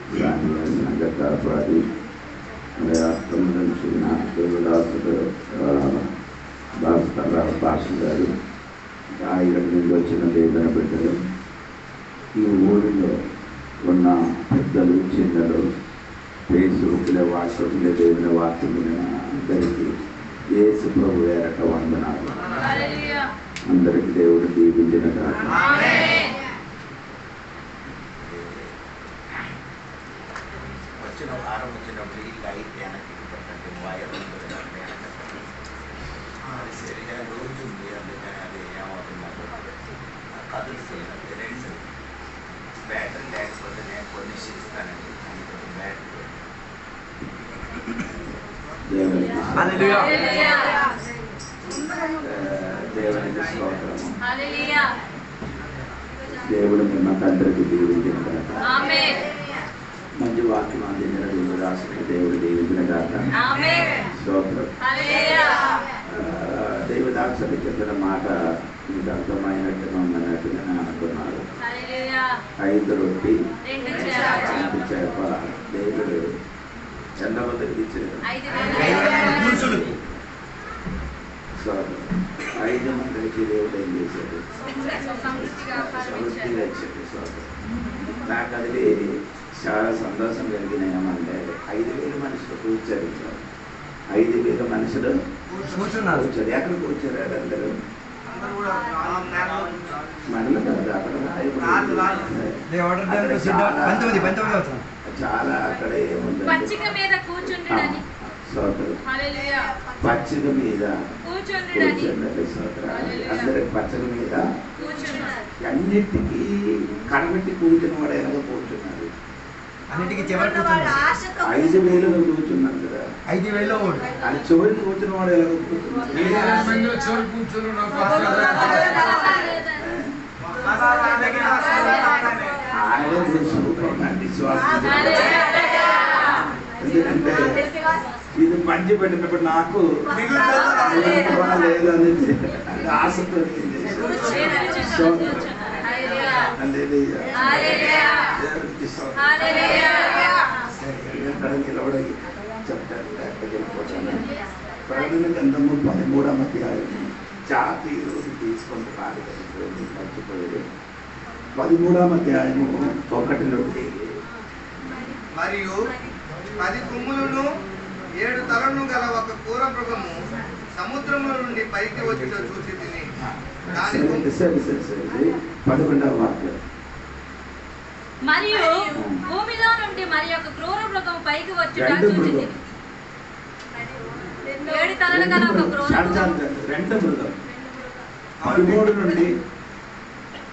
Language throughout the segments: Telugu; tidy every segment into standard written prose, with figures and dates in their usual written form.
సంఘ కాపాడి సంబంధించిన దేవుదాసుడు భాస్కర్ గారు ఇక్కడ నుండి వచ్చిన దేవుని బిడ్డలు ఈ ఊరిలో ఉన్న పెద్దలు చిన్నలు ఫేస్బుక్లో వాట్సాప్లో దేవుని వార్తలు అందరికీ యేసు ప్రభు వేరట వందనాలు. అందరికి దేవుడు దీవించిన కాదు. వచ్చిన వారం వచ్చినప్పుడు ఈ లైట్ వెనక్కి వైర్ సరిగా రోజుంది, అందుకని అది ఏమవుతుందో కదులుతున్నది. రెండు బ్యాటరీ లేకపోతే నేను కొన్ని ఇస్తానండి. బ్యాటరీ దేవునికి స్తోత్రము. దేవుడు నిన్న తండ్రికి దీవించిన కాక మంచి వాక్యం అందించిన దేవుడు దేవుడు దీవించిన కాక స్తోత్రం. దేవుదాసుడు చెప్పిన మాట మీకు అర్థమైనట్టుగా ఉందన్నట్టుగా నేను అనుకున్నాను. 5 రొట్టి 2 చేప దేవుడు ఎంతమందికి ఇచ్చారు? 5 మందికి దేవుడు ఏం చేశాడు? సమృద్ధిగా ఇచ్చాడు. నాకు అది చాలా సంతోషం కలిగిన ఏమంటే 5,000 మనుషులు కూర్చారు. 5,000 మనుషులు కూర్చోరు. ఎక్కడ కూర్చోరు? అందరూ మనలో కాదు, అక్కడ చాలా అక్కడ ఏముంది, పచ్చిక మీద కూర్చోండి. అందరికి పచ్చక మీద అన్నిటికీ కడబెట్టి కూర్చున్న వాడు ఎలాగో కూర్చున్నాడు. అన్నిటికీ 5,000 కూర్చున్నాడు కదా. 5,000 అది చివరికి కూర్చున్న వాడు ఎలాగో కూర్చున్నాడు. ఆయన చూసుకుంటామండి విశ్వాసం. ఎందుకంటే ఇది పంచి పెట్టినప్పుడు నాకు లేదు అనేది ఆశతో నిలబడి చెప్తాను, లేకపోతే వెళ్ళిపోతాను. ప్రకటన గ్రంథము 13వ అధ్యాయం జాతీయ తీసుకుంటున్నారు మర్చిపోయాడు. 13వ అధ్యాయము 1 నుండి మరియు 10 కొమ్ములను 7 తలలను గల ఒక క్రూర మృగము సముద్రముల నుండి పైకి వచ్చి చూసి తిని 11వ వాక్యం. మరియు భూమిలో నుండి మరి ఒక క్రూర మృగం పైకి వచ్చి 7 తలలు గల ఒక క్రూర మృగం. 2 మృగం 13 నుండి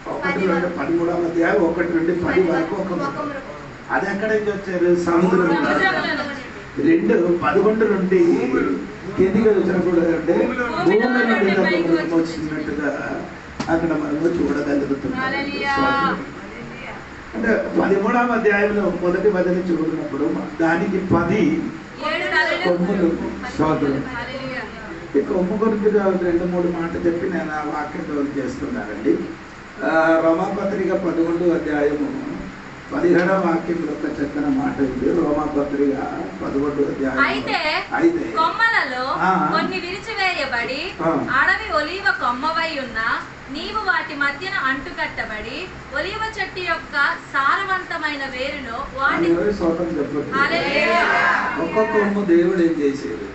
13వ అధ్యాయం 1 నుండి 10 వరకు ఒక మృగం. అది ఎక్కడ నుంచి వచ్చారు? సముద్రం. 2 11 నుండి కిందికి వచ్చినప్పుడు అంటే భూమి నుండి వచ్చినట్టుగా అక్కడ మనము చూడగలుగుతున్నాం. అంటే 13వ అధ్యాయంలో మొదటి వదిలి చూడనప్పుడు దానికి 10 కొమ్ములు. సోదరులు ఈ కొమ్ము గురించి 2-3 మాటలు చెప్పి నేను ఆ వాక్యం చేస్తున్నానండి. రోమాపత్రిక 11వ అధ్యాయము 17వ వాక్యంలో ఒక చక్కని మాట ఉంది. రోమాపత్రిక 11వ అధ్యాయం. అయితే కొమ్మలలో కొన్ని విరిచివేయబడి అడవి ఒలీవ కొమ్మవై ఉన్న నీవు వాటి మధ్యన అంటుకట్టబడి ఒలీవ చెట్టు యొక్క సారవంతమైన వేరులో వాటి ఒక్క కొమ్ము దేవుడు ఏం చేసేది?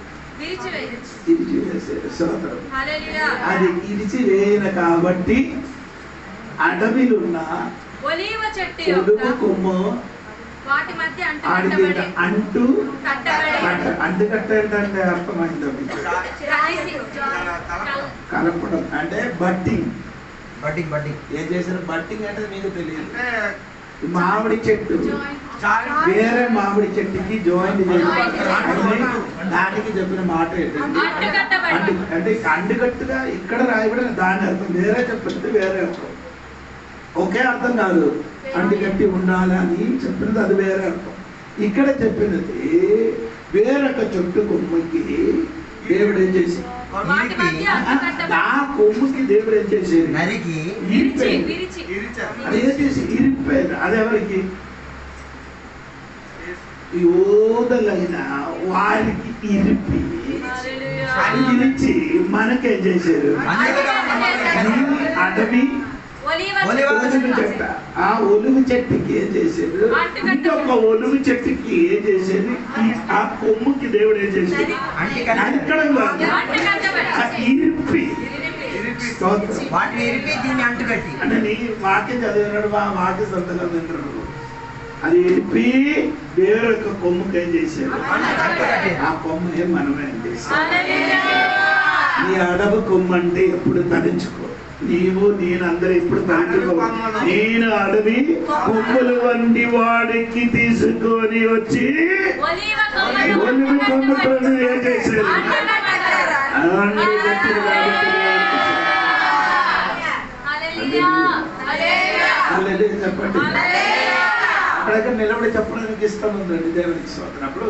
విరిచివేసాడు. స్తోత్రం. అది ఇరిచివేయన కాబట్టి అడవిలున్న ఒలీవ చెట్టు యొక్క కొమ్ము వాటి మధ్య అంటుకట్టంటే అర్థమైందో మీకు? కలపడం అంటే బట్టింగ్. ఏం చేసిన బట్టింగ్ అంటే మీకు తెలియదు. మామిడి చెట్టు వేరే మామిడి చెట్టుకి జాయింట్ దానికి చెప్పిన మాట ఏంటంటే అంటే అంటుకట్టుగా ఇక్కడ రాయబడిన దాని అర్థం వేరే చెప్పింది వేరే అర్థం. ఒకే అర్థం కాదు. అంటుకట్టి ఉండాలని చెప్పినది అది వేరే అర్థం. ఇక్కడ చెప్పినది వేరొక చెట్టు కొమ్ముకి దేవుడు ఏం చేసి ఆ కొమ్ముకి దేవుడు ఏం చేసేది? అది ఏం చేసి ఇరిపోయేది. అది ఎవరికి? యోధులైన వారికి ఇరిపి అది ఇరిచి మనకేం చేశారు? ఈ అడవి ఒలుగు చెట్ట, ఆ ఒలుగు చెట్టుకి ఏం చేశారు? ఇంకొక ఒలుగు చెట్టుకి ఏం చేసేది? ఆ కొమ్ముకి దేవుడు ఏం చేశాడు? అంటడం కాదు, ఇరిపి. వాటిని ఇరిపి దీన్ని అంటుకట్టి అంటే నీ వాక్యం చదివినాడు, వాక్య సంతకం తింటాడు. అది ఇరిపి దేవుడు యొక్క కొమ్ముకి ఏం చేశారు? ఆ కొమ్మే మనమే అండి. నీ అడవి కొమ్ము అంటే ఎప్పుడు తరించుకో. నీవు నేను అందరూ ఇప్పుడు తరించుకో. నేను అడవి కొమ్ములు వంటి వాడికి తీసుకొని వచ్చి ఒలివ కొమ్ముతో ఏం చేశారు? చెప్పండి. అక్కడ నిలబడి చెప్పడానికి ఇష్టం ఉందండి దేవునికి స్తోత్రం. అప్పుడు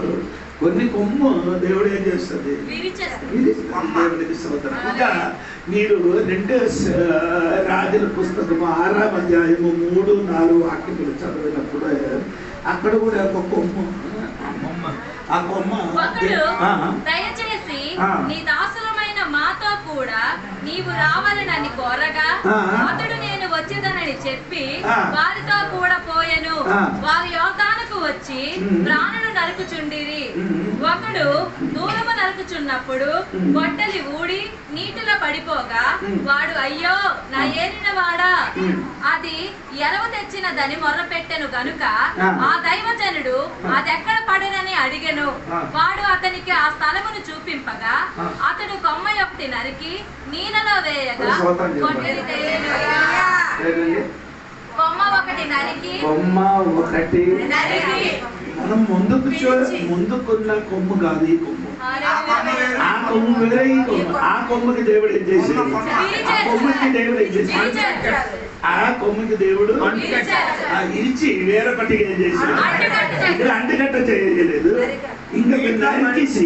కొన్ని కొమ్ము దేవుడు ఏం చేస్తుంది? దేవునికి స్తోత్రం. ఇంకా మీరు 2 రాజుల పుస్తకము 6వ అధ్యాయము 3-4 వాక్యములు చదివినప్పుడు అక్కడ కూడా ఒక కొమ్ము, ఆ కొమ్మ దయచేసి నీ దాసులమైన మాతో కూడా నీవు రావాలని కోరగా అతడు నేను వచ్చేదనని చెప్పి వారితో కూడా పోయెను. వారు యోర్దానుకు వచ్చి ప్రాణులు నరుకుచుండిరి. ఒకడు దూరము నరుకుచున్నప్పుడు గొడ్డలి ఊడి నీటిలో పడిపోగా వాడు అయ్యో నా ఏలిన వాడా అది ఎరవ తెచ్చినదని మొర్ర పెట్టెను గనుక ఆ దైవజనుడు అదెక్కడ పడనని అడిగెను. వాడు అతనికి ఆ స్థలమును చూపింపగా అతడు కొమ్మ ఒకటి నరికి నీళ్ళలో వేయగా గొడ్డలి తేలెను. కొమ్మ ఒకటి నరికి మనం ముందుకున్న కొమ్ము కాదు ఈ కొమ్ము. ఆ కొమ్ము వేరే, ఈ కొమ్ము. ఆ కొమ్ముకి దేవుడు ఏం చేశాడు? ఆ కొమ్ముకి దేవుడు ఏం చేశాడు? ఆ కొమ్ముకి దేవుడు ఇరిచి వేరొకటి ఏం చేశాడు? ఇక్కడ అంటుకట్ట చేయలేదు, ఇంకా నరికేసి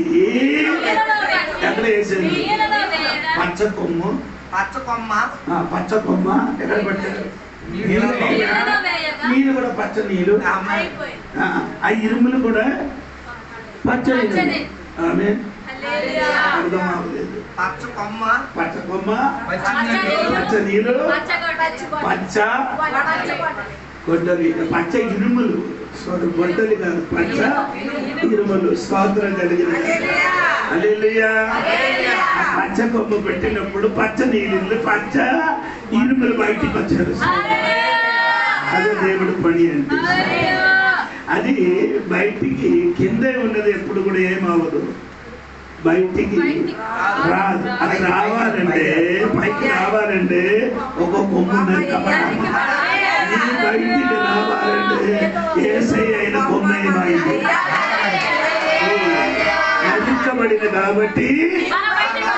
ఎక్కడ వేసాడు? పచ్చ కొమ్ము, పచ్చ కొమ్మ ఎక్కడ పెట్టారు? నీళ్ళు కూడా పచ్చ నీళ్ళు, ఆ ఇరుములు కూడా పచ్చ నీళ్ళు. ఆమె అర్థం అవ్వలేదు. పచ్చ కొమ్మ, పచ్చ నీళ్ళు, పచ్చ గొడ్డలి, పచ్చ ఇరుములు. గొడ్డలి కాదు, పచ్చ ఇరుములు. స్తోత్రం కలిగిన హల్లెలూయా. పచ్చ కొమ్మ పెట్టినప్పుడు పచ్చ నీళ్ళు, పచ్చ ఇరుములు బయటికి వచ్చారు. అదే దేవుడు పని అంటే. అది బయటికి కిందే ఉన్నది ఎప్పుడు కూడా ఏమవ్వదు, బయటికి రాదు. అది రావాలంటే, పైకి రావాలంటే ఒక కొమ్ము నరకబడాలి. నీ బయటికి రావాలంటే యేసయ్య అయిన కొమ్మ ఏమైంది? నరకబడిన కాబట్టి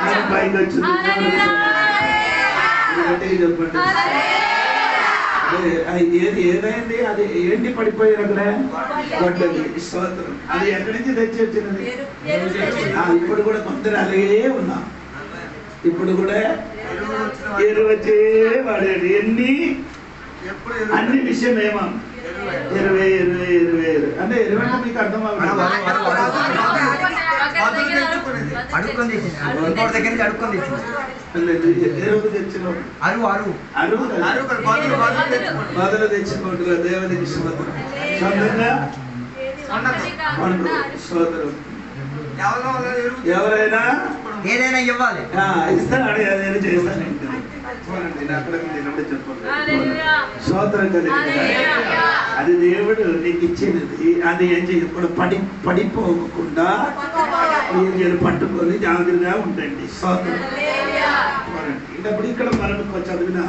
మన పైకి వచ్చింది. చెప్పండి, ఏదైంది? అది ఏంటి పడిపోయారు అక్కడ? గొడ్డలి. స్తోత్రం. అది ఎక్కడి నుంచి తెచ్చి వచ్చినది? ఇప్పుడు కూడా కొందరు అలాగే ఉన్నాం. ఇప్పుడు కూడా ఎరువు వచ్చే వాడాడు. అన్ని విషయం ఏమో 20 అంటే 20 అంటే మీకు అర్థం అవ్వదు. ఎరువు తెచ్చిన మొదలు తెచ్చుకుంటారు. దేవునికి స్తోత్రం. సొంతంగా స్తోత్రం. ఎవరైనా ఏదైనా ఇవ్వాలి, ఇస్తాను, అడిగి చేస్తాను. స్తోత్రం కలిగింది. అది దేవుడు నీకు ఇచ్చినది. అది ఏం చేయకుండా పడిపోకుండా ఏం పట్టుకొని జాగ్రత్తగా ఉండండి. స్తోత్రం. ఇప్పుడు ఇక్కడ మనం చదివిన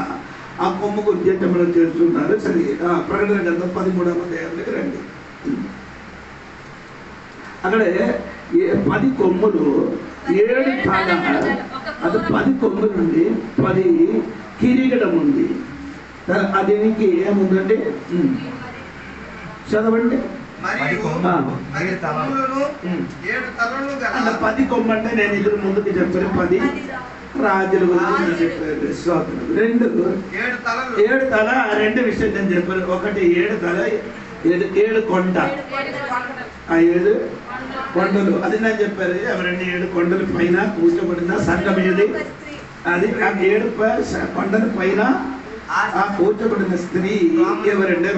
ఆ కొమ్మ గురించి మనం తెలుసుకున్నారు. సరే, ప్రకటన గ్రంథం 13వ అధ్యాయానికి రండి. అక్కడే 10 కొమ్ములు, 7 తల, అది 10 కొమ్ములు నుండి 10 కిరీటం ఉంది. దీనికి ఏముందంటే చదవండి. 10 కొమ్ము అంటే నేను ఇద్దరు ముందుకు చెప్పాను. 10 రాజుల గురించి చెప్పారు. 2 7 తల, 2 విషయం నేను చెప్పాను. ఒకటి 7 తల, ఏడు కొండ, ఆ 7 కొండలు అది నేను చెప్పారు. ఎవరండి 7 కొండల పైన కూర్చోబడిన సంఘం ఏది? అది ఆ 7 కొండల పైన ఆ కూర్చోబడిన స్త్రీ ఎవరండి?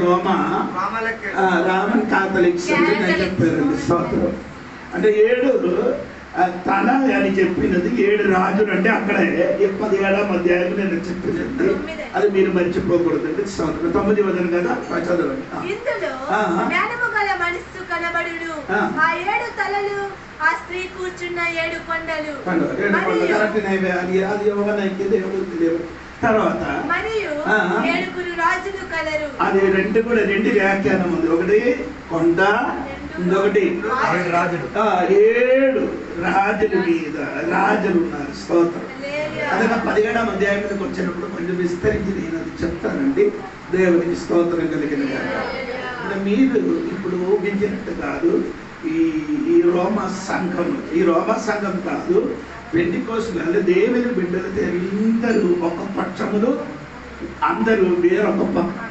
రామన్ కాథలిక్స్ అని నేను చెప్పారండి. స్తోత్రం. అంటే 7 తల అని చెప్పినది 7 రాజులు. అంటే అక్కడే 17వ అధ్యాయం నేను చెప్పినది, అది మీరు మర్చిపోకూడదండి. 9వ వచనం కదా, చదవండి. ఆ 7 తలలు, ఆ స్త్రీ కూర్చున్న 7 కొండలు. తర్వాత మరియు 7 రాజులు కలరు. అది 2 కూడా 2 వ్యాఖ్యానం ఉంది. ఒకటి కొండ, ఇంకొకటి 7 రాజుల మీద రాజులు ఉన్నారు. స్తోత్రం. అదే 17వ అధ్యాయం మీదకి వచ్చినప్పుడు కొంచెం విస్తరించి నేను అది చెప్తానండి. దేవునికి స్తోత్రం కలిగిన మీరు ఇప్పుడు ఊహించినట్టు కాదు. ఈ రోమా సంఘం కాదు, పెంటెకోస్తు దేవుని బిడ్డలతో అందరూ ఒక పక్షములు, అందరూ వేరొక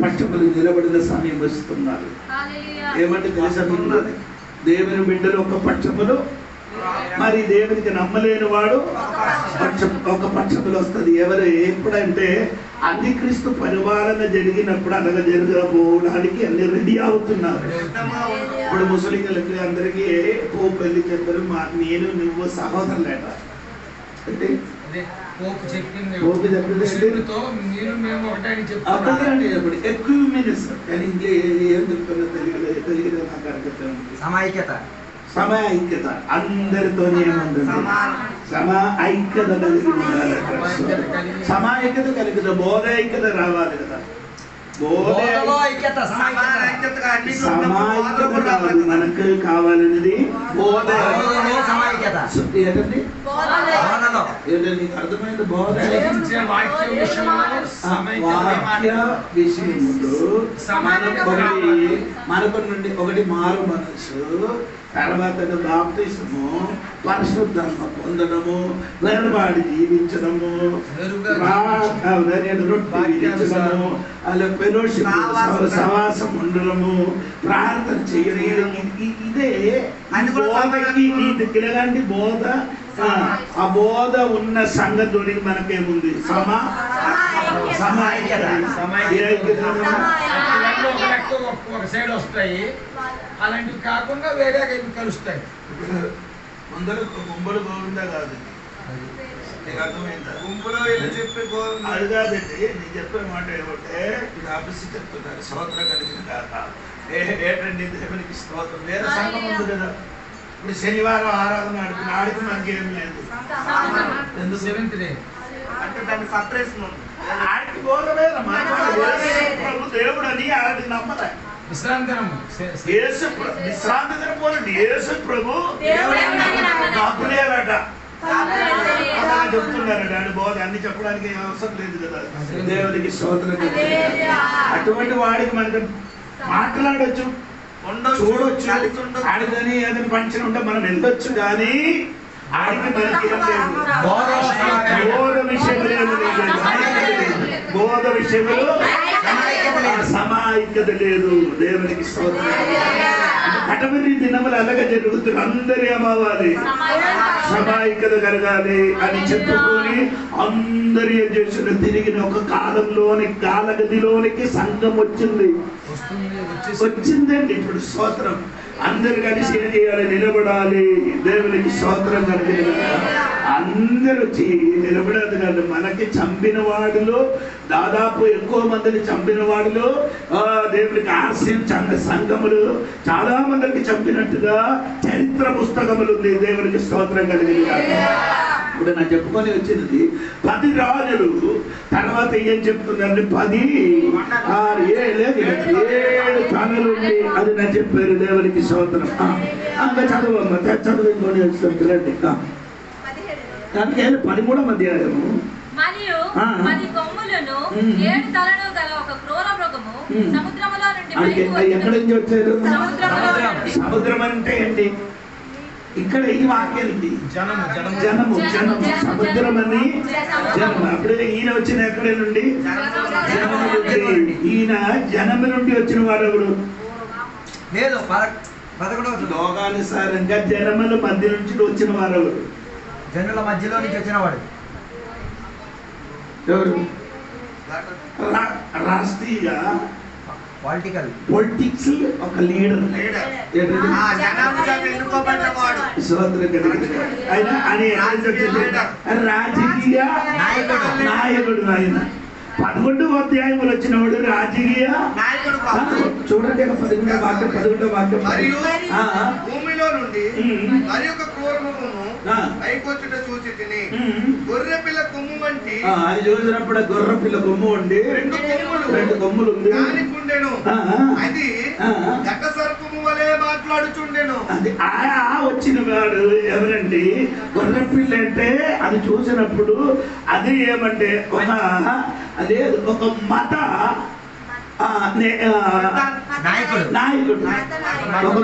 పక్షములు నిలబడిన సమయం వస్తున్నారు. ఏమంటే తెలుసా మీకు? దేవుని బిడ్డలు ఒక పక్షములు, మరి దేవునికి నమ్మలేని వాడు ఒక పక్షములు వస్తుంది. ఎవరు? ఎప్పుడంటే అంత్యక్రీస్తు పరిపాలన జరిగినప్పుడు, అలాగ జరగబోవడానికి అన్ని రెడీ అవుతున్నారు. ఇప్పుడు ముస్లింలకు అందరికీ పోపు వెళ్ళి చెప్పారు, నేను నువ్వు సహోదరులేట అంటే పోపు చెప్పింది సమైక్యత అందరితో సమైక్యత కలిగి ఉండాలి. సమైక్యత కలిగిన బోధైక్యత రావాలి కదా. మనకు కావాలన్నది అర్థమైంది. వాక్య విషయంలో మనకు నుండి ఒకటి మారు మనసు, తర్వాత బాప్తిసము, పరిశుద్ధాత్మ పొందడము, వెరబాడి జీవించడము, సవాసం ఉండడము, ప్రార్థన చేయడం. ఇదే ఇలాంటి బోధ. ఆ బోధ ఉన్న సంగతుడికి మనకేముంది? ఒక సైడ్ వస్తాయి, అలాంటివి కాకుండా వేరే కలుస్తాయి. గుంపులు గోవిందా కాదు, నీకు అర్థమైందా? గుంపులో చెప్పే అది కాదండి. నేను చెప్పే మాట ఏమంటే ఇది ఆఫీస్ చెప్తున్నారు. స్తోత్రం కలిగిన కాక ఏంటండి దేవునికి స్తోత్రం. వేరే సంఘం ఉంది కదా. ఇప్పుడు శనివారం ఆరాధన ఆడికి మనకి ఏం లేదు. ఎందుకు? 7th డే అంటే దాన్ని సపరేషన్ ఉంది. ఆడికి పోగలే దేవుడు అని ఆడికి నమ్మలే. విశ్రాంతి దినం పోలండి. యేసు ప్రభు బాపులేరట చెప్తున్నారట. ఆడి బోధ అన్ని చెప్పడానికి అవసరం లేదు కదా. దేవునికి స్తోత్రం. అటువంటి వాడికి మనకు మాట్లాడొచ్చు, చూడొచ్చు. ఆడిదని ఏదైనా ఫంక్షన్ ఉంటే మనం వెళ్ళొచ్చు, కానీ ఆడికి మనకి బోధ విషయంలో సమైక్యత లేదు. దేవునికి స్తోత్రం. అటువంటి దినములు అలాగే జరుగుతుంది. అందరూ ఏమవ్వాలి? సమైక్యత కలగాలి అని చెప్పుకొని అందరూ ఏం చేసిన తిరిగిన ఒక కాలగదిలోనికి సంఘం వచ్చిందండి. ఇప్పుడు స్తోత్రం. అందరు కలిసి ఏం చేయాలి? నిలబడాలి. దేవునికి స్తోత్రం కలిగిన అందరూ వచ్చి నిలబడదు కాదు. మనకి చంపిన వాడిలో దాదాపు ఎక్కువ మందిని చంపిన వాడిలో దేవునికి ఆశయం సంఘములు చాలా మందికి చంపినట్టుగా చరిత్ర పుస్తకములు ఉంది. దేవునికి స్తోత్రం కలిగిన ఇప్పుడు నా చెప్పుకొని వచ్చినది 10 రాజులు. తర్వాత ఏం చెప్తున్నారంటే 7 తలలు ఉంది. అది నా చెప్పారు. దేవునికి స్తోత్రం. అంత చదువమ్మ చదువుకొని వస్తుంది రండి. దానికి 13వ అధ్యాయము. మరియు 10 కొమ్ములను 7 తలలు గల ఒక క్రూర మృగము సముద్రములో నుండి ఎక్కడి నుంచి వచ్చారు? సముద్రం అంటే ఏంటి? ఇక్కడ ఈ వాక్యం జనము సముద్రం అని జనము. అప్పుడే ఈయన వచ్చిన ఎక్కడి నుండి? ఈయన జనము నుండి వచ్చిన వాడు ఎవడు? లేదు 11వ లోకానుసారంగా జనముల మధ్య నుంచి వచ్చిన వారు జనుల మధ్యలో నుంచి వచ్చిన వాడు ఎవరు? రాష్ట్రీయ పొలిటికల్ పొలిటిక్స్ ఒక లీడర్ రాజకీయ నాయకుడు ఆయన 11వ అధ్యాయములు వచ్చినవాడు రాజకీయ చూడండి 11వ వాక్యం మరియు భూమిలో నుండి మరి ఒక క్రూరమును పైకొచ్చుట చూసి తిని గొర్రె పిల్ల కొమ్ము వంటి అది చూసినప్పుడు గొర్రె పిల్ల కొమ్ము ఉండి 2 కొమ్ములు ఉంది ఉండెను. అది ఘట సర్పము వలె మాట్లాడుచుండెను. అది వచ్చిన వాడు ఎవరండి? గొర్రె పిల్ల అంటే అది చూసినప్పుడు అది ఏమంటే అదే ఒక మత నాయకుడు ఒక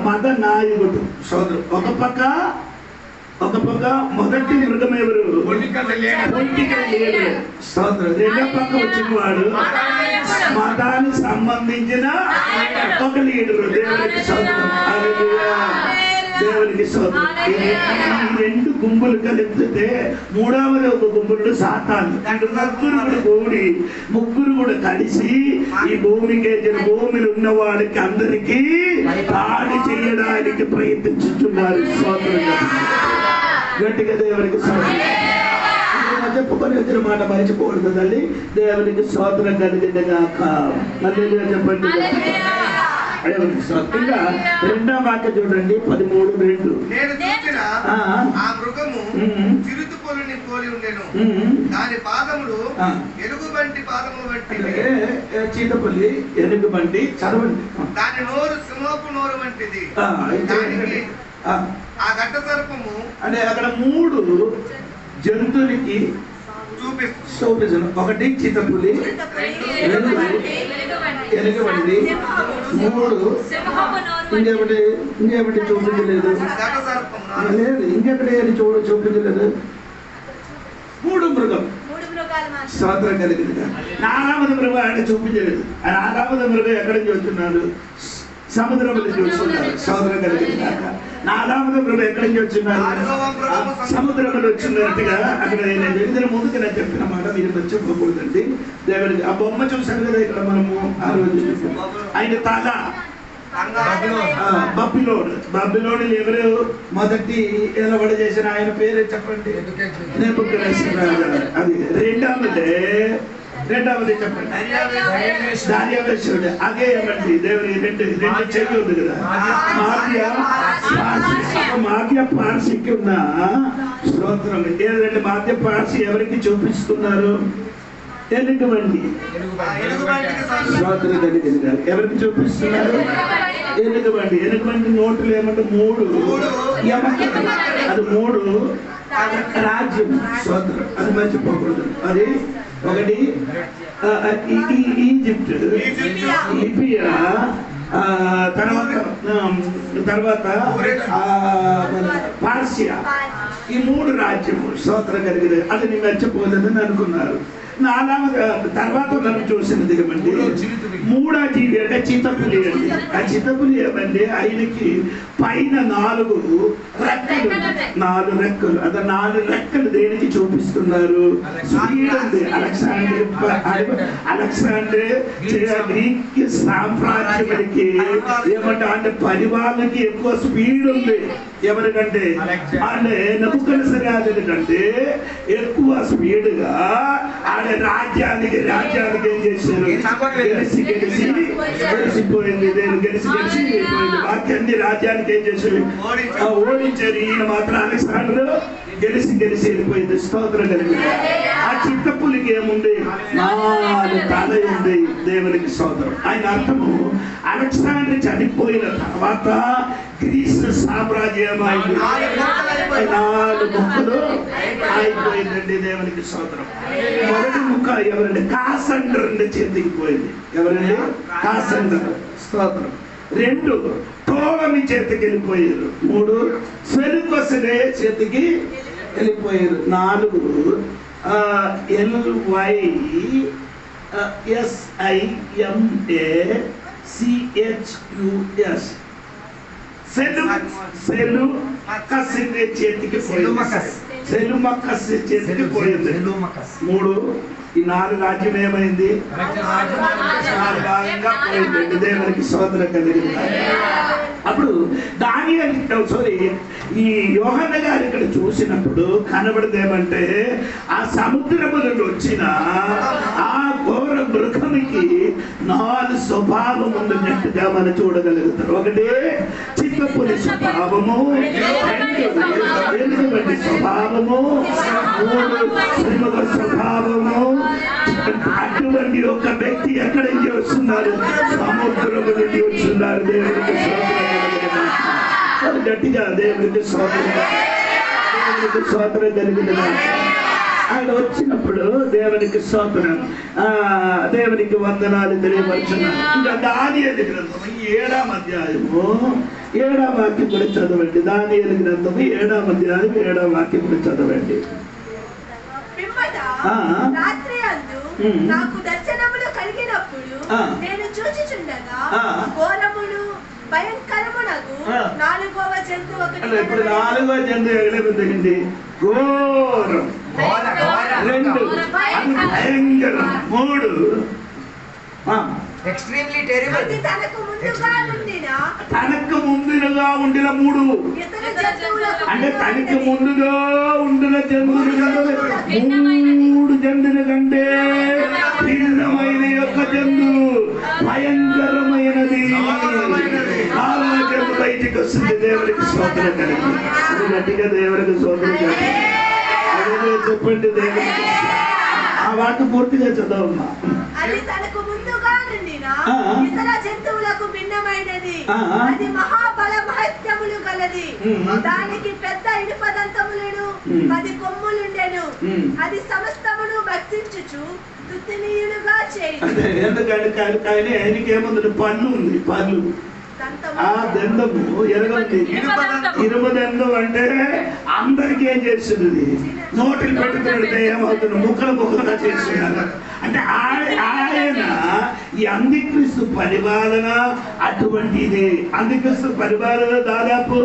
మత నాయకుడు సోదరు. ఒక పక్క మొదటి మృగం ఎవరు? పొలిటికల్ లీడర్ సోదరు. రెండో పక్క వచ్చిన వాడు మతానికి సంబంధించిన ఒక లీడరు. దేవునికి సోదరు, దేవునికి సోదరు. ఈ 2 గుంపులు కలిపితే 3వది ఒక గుంపులు సాతాను. ముగ్గురు కూడా కలిసి ఈ భూమికి భూమిలో ఉన్న వాడికి అందరికీ దాడి చేయడానికి ప్రయత్నించుతున్నారు సోదరుగా. గట్టిగా దేవునికి సోదరు చెప్పుకొని వచ్చిన మాట మరిచిపోకూడదు తల్లి. దేవునికి స్తోత్రం కలిగింది గాక. హల్లెలూయా చెప్పండి. ఇంకా 2వ వాక్యం చూడండి 13:2. నేను చూసిన ఆ మృగము చిరుతుపులిని పోలి ఉండెను. దాని పాదములు ఎలుగుబంటి పాదములు వంటివి. చీతపులి ఎలుగుబంటి చదవండి. దాని నోరు సింహపు నోరు వంటిది. ఆ ఘట సర్పము అంటే అక్కడ 3 జంతువులకి చూపించను. ఒకటి చిత్తపులి, ఎలుగుబంటి, 3 ఇంకేమిటి చూపించలేదు. లేదు ఇంకెక్కడే చూపించలేదు. 3 మృగం స్తోత్రం కలిగింది. 4వ మృగం ఆయన చూపించలేదు. 4వ మృగం ఎక్కడి నుంచి వస్తున్నాడు? సముద్రంలో చూస్తున్నారు. స్తోత్రం కలిగింది. 4వ మృగం ఎక్కడి నుంచి వచ్చిన్నారు? సముద్రంలో వచ్చినట్టుగా అక్కడ నేను వెళ్ళిన ముందుకు నేను చెప్పిన మాట మీరు మర్చిపోకూడదండి. దేవుడికి ఆ బొమ్మ చూసాను కదా ఇక్కడ మనము ఆ రోజు ఆయన తల బబిలోను ఎవరు మొదటి ఏలబడి చేసిన ఆయన పేరు చెప్పండి. నెబుకద్నెజర్. అది రెండవది చెప్పండి. దార్యావేషుడు. అదే ఏమండి దేవుని 2 చెవి ఉంది కదా. మాధ్య పార్సీకి ఉన్న స్తోత్రం. ఏదంటే మాధ్య పార్సీ ఎవరికి చూపిస్తున్నారు? ఎలుగుబంటి స్తోత్రం కలిగింది. ఎవరికి చూపిస్తున్నారు? ఎలుగుబంటి నోట్లు ఏమంటే 3 అది 3 రాజ్యం స్తోత్రం. అది మర్చిపోకూడదు. అది ఒకటి ఈజిప్ట్, లిబియా, తర్వాత పార్సియా. ఈ 3 రాజ్యము స్తోత్రం కలిగింది. అది నేను మర్చిపోలేదని అనుకున్నారు. 4వ తర్వాత మనం చూసినది ఏమండి? 3వ జీవి అంటే చిత్తపులి అండి. ఆ చిత్తపులి ఏమండి? ఆయనకి పైన 4 రెక్కలు. 4 రెక్కలు. అదే 4 రెక్కలు దేనికి చూపిస్తున్నారు? స్పీడ్ ఉంది. అలెగ్జాండర్ గ్రీక్ సామ్రాజ్యానికి ఏమంటే అంటే పరివాళ్ళకి ఎక్కువ స్పీడ్ ఉంది. ఎవరికంటే అంటే నెబుకద్నెజర్ కంటే ఎక్కువ స్పీడ్ గా ఆడే రాజ్యానికి ఏం చేశారు? గెలిసిపోయింది. గెలిసిపోయింది. వాక్యాన్ని రాజ్యానికి ఏం చేశారు? ఓడించారు. ఈయన మాత్రం అలెగ్జాండర్ గెలిసి వెళ్ళిపోయింది. స్తోత్రం కలిగింది. ఆ చిత్తపులికి ఏముంది? 4 తల ఉంది. దేవునికి స్తోత్రం. ఆయన అర్థము అలెగ్జాండర్ చనిపోయిన తర్వాత గ్రీస్ సామ్రాజ్యం 4 ముక్కలు అయిపోయిందండి. దేవునికి స్తోత్రం. మొదటి ముక్క ఎవరండి? కాసండర్ చేతికి పోయింది. ఎవరండి? కాసండర్. స్తోత్రం. 2 టోలమి చేతికి వెళ్ళిపోయారు. 3 సెల్యూకస్నే చేతికి వెళ్ళిపోయారు. 4 LYSIMA చేతికి పోయింది. 3 ఈ 4 రాజ్యం ఏమైంది? భాగంగా పోయింది. దేవునికి స్తోత్రం కలిగింది. అప్పుడు ఈ యోహన్న గారు ఇక్కడ చూసినప్పుడు కనబడింది ఏమంటే ఆ సముద్రము నుండి వచ్చిన ఆ ఘోర మృగమికి 4 స్వభావం ఉన్నట్టుగా మనం చూడగలుగుతారు. 1 చిత్తపులి స్వభావము, 2 ఎలుగుబంటి స్వభావము, 3 సింహ స్వభావము. అటువంటి ఒక వ్యక్తి ఎక్కడ నుంచి వస్తున్నారు? సముద్రము నుండి వస్తున్నారు. దేవునికి గట్టిగా దేవునికి స్తోత్రం కలిగిన ఆయన వచ్చినప్పుడు దేవునికి స్తోత్రం, దేవునికి వందనాలు తెలియపరుచున్నాను. ఇంకా దానియేలు గ్రంథము 7వ అధ్యాయము 7వ వాక్యం కూడా చదవండి. దానియేలు గ్రంథము 7వ అధ్యాయం 7వ వాక్యం కూడా చదవండి. నాకు దర్శనములు కలిగినప్పుడు నేను చూచుచుండగా ఘోరములు భయంకరమునకు 4వ జంతువు ఒకటి. ఇప్పుడు 4వ జంతువు ఎగలేదండి. ఘోరం, 2 భయంకరం, 3 ఎక్స్ట్రీమ్లీ టెరిబుల్. తనకు ముందుగా ఉండిన 3 అంటే తనకి ముందుగా ఉండిన జంతువులు 3 జంతువుల కంటే భిన్నమైన యొక్క జంతువు, భయంకరమైనది. బయటికి వస్తుంది. దేవునికి స్తోత్రం కలిగి గట్టిగా దేవునికి స్తోత్రం కలిగి చెప్పండి. దేవునికి ఆ వాటి పూర్తిగా చదవమ్మా. అది తనకు ముందుగా నుండిన ఇతర జంతువులకు భిన్నమైనది. అది మహాబల మహత్యములు గలది. దానికి పెద్ద ఇనుపదంతములను 10 కొమ్ములుండెను. అది సమస్తమును భక్షించుచు తుత్తినీయులుగా చేయును. ఎందుకంటే ఆయనకి ఏముంది? పన్ను ఉంది. పన్ను ఆ దండము ఎరగండి. ఇనుపదండం అంటే అందరికీ ఏం చేస్తున్నది? నోటిని పెట్టుకుంటే ఏమవుతుంది? ముక్కలుగా చేస్తున్నారు. అంటే ఆయన ఈ అంత్యక్రీస్తు పరిపాలన అటువంటిది. అంత్యక్రీస్తు పరిపాలన దాదాపు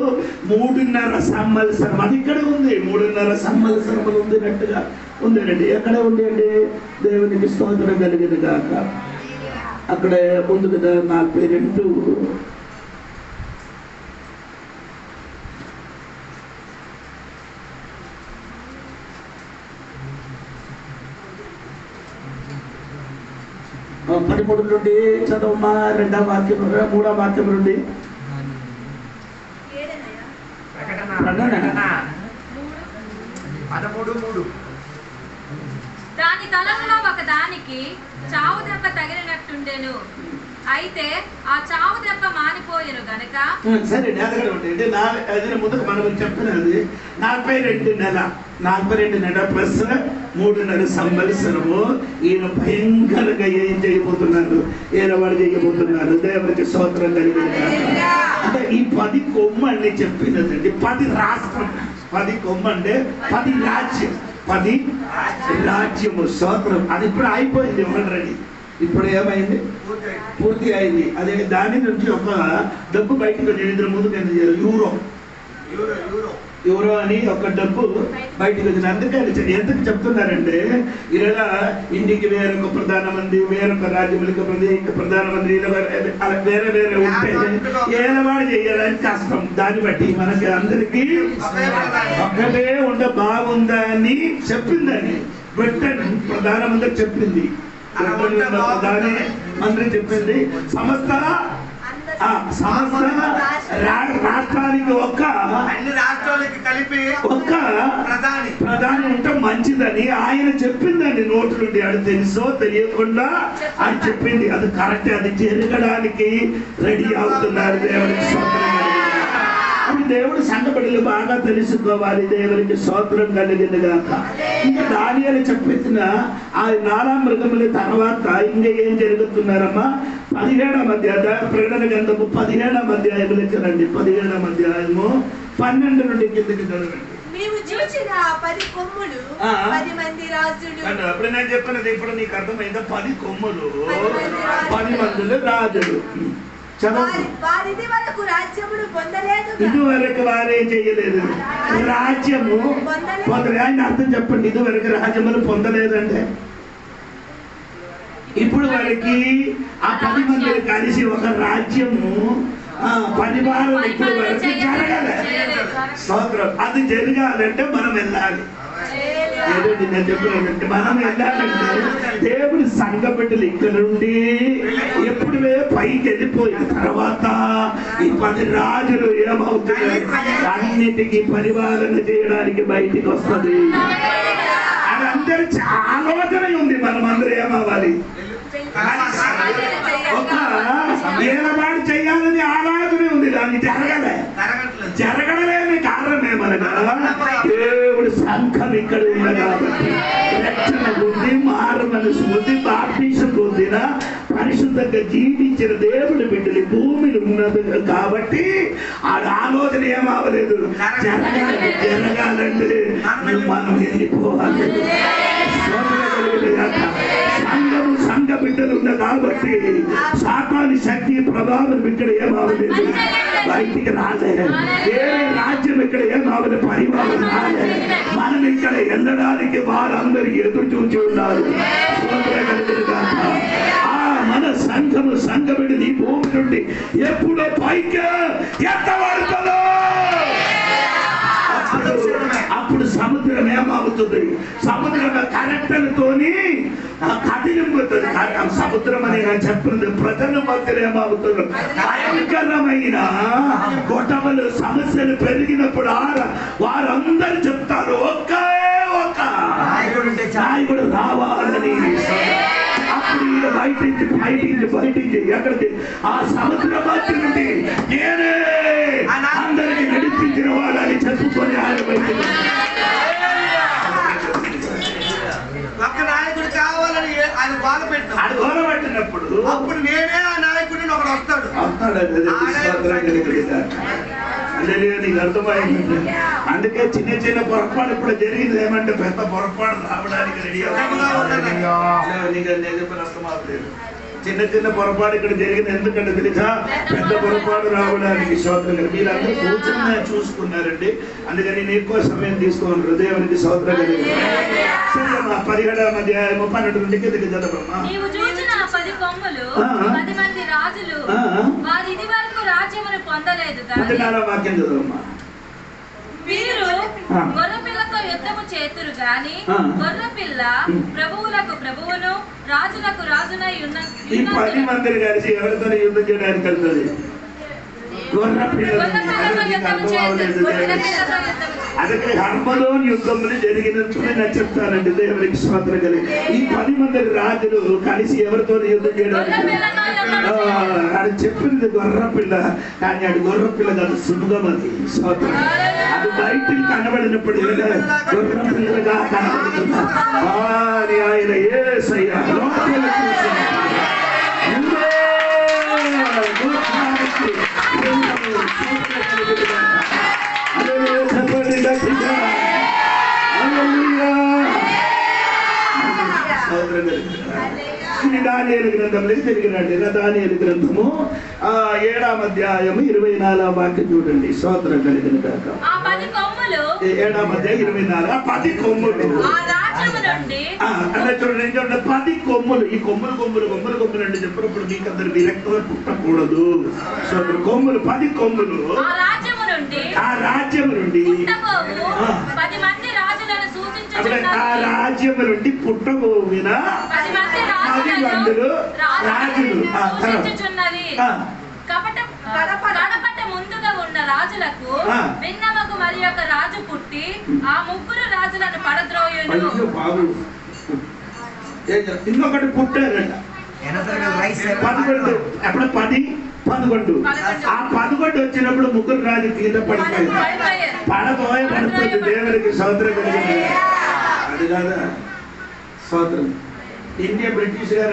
3.5 సంవత్సరం. అది ఇక్కడ ఉంది. 3.5 సంవత్సరములు ఉందినట్టుగా ఉందండి. ఎక్కడ ఉంది అండి? దేవునికి స్తోత్రం కలిగింది కాక. అక్కడ ఉంది కదా 42 13 నుండి చదవమ్మా. 2వ వాక్యం 3వ వాక్యం నుండి. దాని తలంలో ఒక దానికి చావు దెబ్బ తగిలినట్టుండెను. అయితే ఆ చావు దెబ్బ మానిపోయెను గనక. సరే అదే ముందుకు మనం చెప్తున్నది 42 నెల ప్లస్ 3.5 సంవత్సరము ఈయన భయంకరంగా ఏం చేయబోతున్నారు? ఏలవాడు చేయబోతున్నారు. దేవునికి స్తోత్రం కలిగింది. అంటే ఈ 10 కొమ్ము అని చెప్పినదండి. 10 రాష్ట్రం, 10 కొమ్ము అంటే 10 రాజ్యం, 10 రాజ్యము. స్తోత్రం. అది ఇప్పుడు అయిపోయింది. ఇవ్వండి. ఇప్పుడు ఏమైంది? పూర్తి అయింది. అదే దాని నుంచి ఒక డబ్బు బయటకు వచ్చింది. ముందుకు యూరో అని ఒక డబ్బు బయటకు వచ్చింది. అందుకని ఎందుకు చెప్తున్నారంటే ఇలా ఇంటికి వేరొక ప్రధానమంత్రి, వేరొక రాజ్యములకు ప్రధానమంత్రి అలా వేరే వేరే ఉంటే ఏలవాడు చేయడానికి కష్టం. దాన్ని బట్టి మనకి అందరికీ ఒక్కటే ఉంటే బాగుందా అని చెప్పిందని ప్రధానమంత్రి చెప్పింది. ప్రధాని మంత్రి చెప్పింది సమస్త రాష్ట్రానికి అన్ని రాష్ట్రాలకి కలిపి ఒక్క ప్రధాని ఉంటే మంచిదని ఆయన చెప్పిందండి. నోటు నుండి అది తెలుసో తెలియకుండా ఆయన చెప్పింది. అది కరెక్ట్. అది జరగడానికి రెడీ అవుతున్నారు. దేవుడికి స్తోత్రం. అప్పుడు దేవుడు సంఘబిడ్డలు బాగా తెలుసుకోవాలి. దేవునికి స్తోత్రం కలిగింది గాక. ఇంకా దానియేలు చెప్పిన ఆ 4 మృగముల తర్వాత ఇంకా ఏం జరుగుతున్నారమ్మా? 17వ అధ్యాయం ప్రకటన గ్రంథము 17వ అధ్యాయంలోకి రండి. 17వ అధ్యాయము 12 నుండి కిందకి చదవండి. మేము చూసిన 10 కొమ్ములు 10 మంది రాజులు. అప్పుడు నేను చెప్పినది ఇప్పుడు నీకు అర్థమైందా? 10 కొమ్ములు 10 మంది రాజులు. వారిది వరకు రాజ్యమును పొందలేదు. ఇదివరకు వారేం చేయలేదు, రాజ్యము పొందలేదు. ఆయన అర్థం చెప్పండి, ఇదివరకు రాజ్యములు పొందలేదంటే ఇప్పుడు వారికి ఆ 10 మంది కలిసి ఒక రాజ్యము పరిపాలన ఇప్పుడు వరకు జరగాలి. స్తోత్రం. అది జరగాలంటే మనం వెళ్ళాలి. ఏదండి నేను చెప్పినట్టు మనం వెళ్ళాలంటే దేవుడి సంఘ బిడ్డలు ఇక్కడ నుండి ఎప్పుడువే పైకి వెళ్ళిపోయిన తర్వాత ఈ 10 రాజులు ఏమవుతున్నారు, అన్నిటికీ పరిపాలన చేయడానికి బయటికి వస్తుంది. అది అందరి ఆలోచన ఉంది, మనం అందరూ ఏమవ్వాలి, ఒక ఏలబాటు చేయాలని ఆలోచన ఉంది, దాన్ని జరగడలేని కారణం ఏమనగా దేవుడి సంఘం ఇక్కడ ఉంది కాబట్టి రక్షణ పొంది మారు మనసు పొంది బాప్టిజం పొందిన పరిశుద్ధంగా జీవించిన దేవుడి బిడ్డలు భూమిని ఉన్నది కాబట్టి ఆ ఆలోచన ఏమవ్వలేదు, జరగాలంటే మనం వెళ్ళిపోవాలి. సంఘ బిడ్డలు ఉన్న కాబట్టి సాతాను శక్తి ప్రభావం ఇక్కడ ఏమవలేదు, బయటికి రాలే. వేరే రాజ్యం ఇక్కడ ఏమవలేదు, పరిపాలన రాలే. మనం ఇక్కడ వెళ్ళడానికి వారందరూ ఎదురు చూచి ఉన్నారు. మన సంఘ బిడ్డలు ఈ భూమి నుండి ఎప్పుడో పైకి ఎత్తబడుతుందో అప్పుడు సముద్రం ఏమవుతుంది, సముద్రం కరెక్టలతోని కదిలిపోతుంది. సముద్రం అని చెప్తుంది, ప్రజల మధ్య ఏమవుతుంది, భయంకరమైన గొడవలు సమస్యలు పెరిగినప్పుడు వారందరూ చెప్తారు ఒకే ఒక నాయకుడు రావాలని. అప్పుడు బయటించి ఎక్కడికి ఆ సముద్ర మధ్య నుండి నేనే అందరినీ నడిపించిన వాళ్ళని చెప్పుకొని ఆయన బయట ఒక నాయకుడు కావాలని ఆయన గోల పెట్టినప్పుడు అప్పుడు నేనే ఆ నాయకుడిని ఒకడు వస్తాడు. నీకు అర్థమైంది. అందుకే చిన్న పొరపాటు ఇప్పుడు జరిగింది ఏమంటే పెద్ద పొరపాటు రావడానికి రెడీ అర్థమవుతుంది. చిన్న పొరపాటు ఇక్కడ జరిగింది ఎందుకంటే తెలుసా, పెద్ద పొరపాటు రావడానికి స్తోత్రం. మీరందరూ కూర్చొని చూసుకున్నారండి, అందుకని నేను ఎక్కువ సమయం తీసుకోను. హృదయానికి స్తోత్రం. 17వ అధ్యాయం 12 నుండి కిందకి చదవమ్మా. నీవు చూచిన 10 కొమ్ములు 10 మంది రాజులు వారు ఇది వరకు రాజ్యమును పొందలేదు. 14వ వాక్యం చదవమ్మా. వీరు గొర్రెపిల్లతో యుద్ధము చేతురు గాని గొర్రెపిల్ల ప్రభువులకు ప్రభువును రాజులకు రాజునై ఉన్న. ఈ 10 మంది కలిసి ఎవరితో యుద్ధం చేయడానికి వెళ్తుంది, అందుకే హర్మలోని యుద్ధములు జరిగినట్టు నేను చెప్తానండి. దేవునికి స్తోత్రం కలిగి ఈ 10 మంది రాజులు కలిసి ఎవరితో యుద్ధం చేయడానికి అది చెప్పింది గొర్రెపిల్ల, కానీ అది గొర్రెపిల్ల కాదు, సుముగమది. స్తోత్రం. అది బయటికి కనబడినప్పుడు గొర్రెపిల్లగా కనబడుతున్నా ఆయన యేసయ్య దానియేలు గ్రంథంలోకి తిరిగినండి. దానియేలు గ్రంథము 7వ అధ్యాయము 24వ వాక్యం చూడండి. స్తోత్రం కలిగిన కాక. 7వ అధ్యాయం 24 10 కొమ్ములు చూడండి. 10 కొమ్ములు. ఈ కొమ్ములు అంటే చెప్పినప్పుడు మీకు అందరు విరక్తం పుట్టకూడదు. కొమ్ములు 10 కొమ్ములు ఆ రాజ్యం నుండి ఆ రాజ్యం నుండి పుట్టబోవిన 10 మందులు రాజులు. కడపట ముందుగా ఉన్న రాజులకు భిన్నమగు మరి ఒక రాజు పుట్టి ఆ 3 రాజులను పడద్రోయును. ఇంకొకటి పుట్టారట 11. అప్పుడు 10, 11. ఆ 11 వచ్చినప్పుడు 3 రాజు కింద పడిపోతుంది. దేవునికి స్తోత్రం కలిగింది. అది కాదా స్తోత్రం. ఇండియా బ్రిటిష్ గారు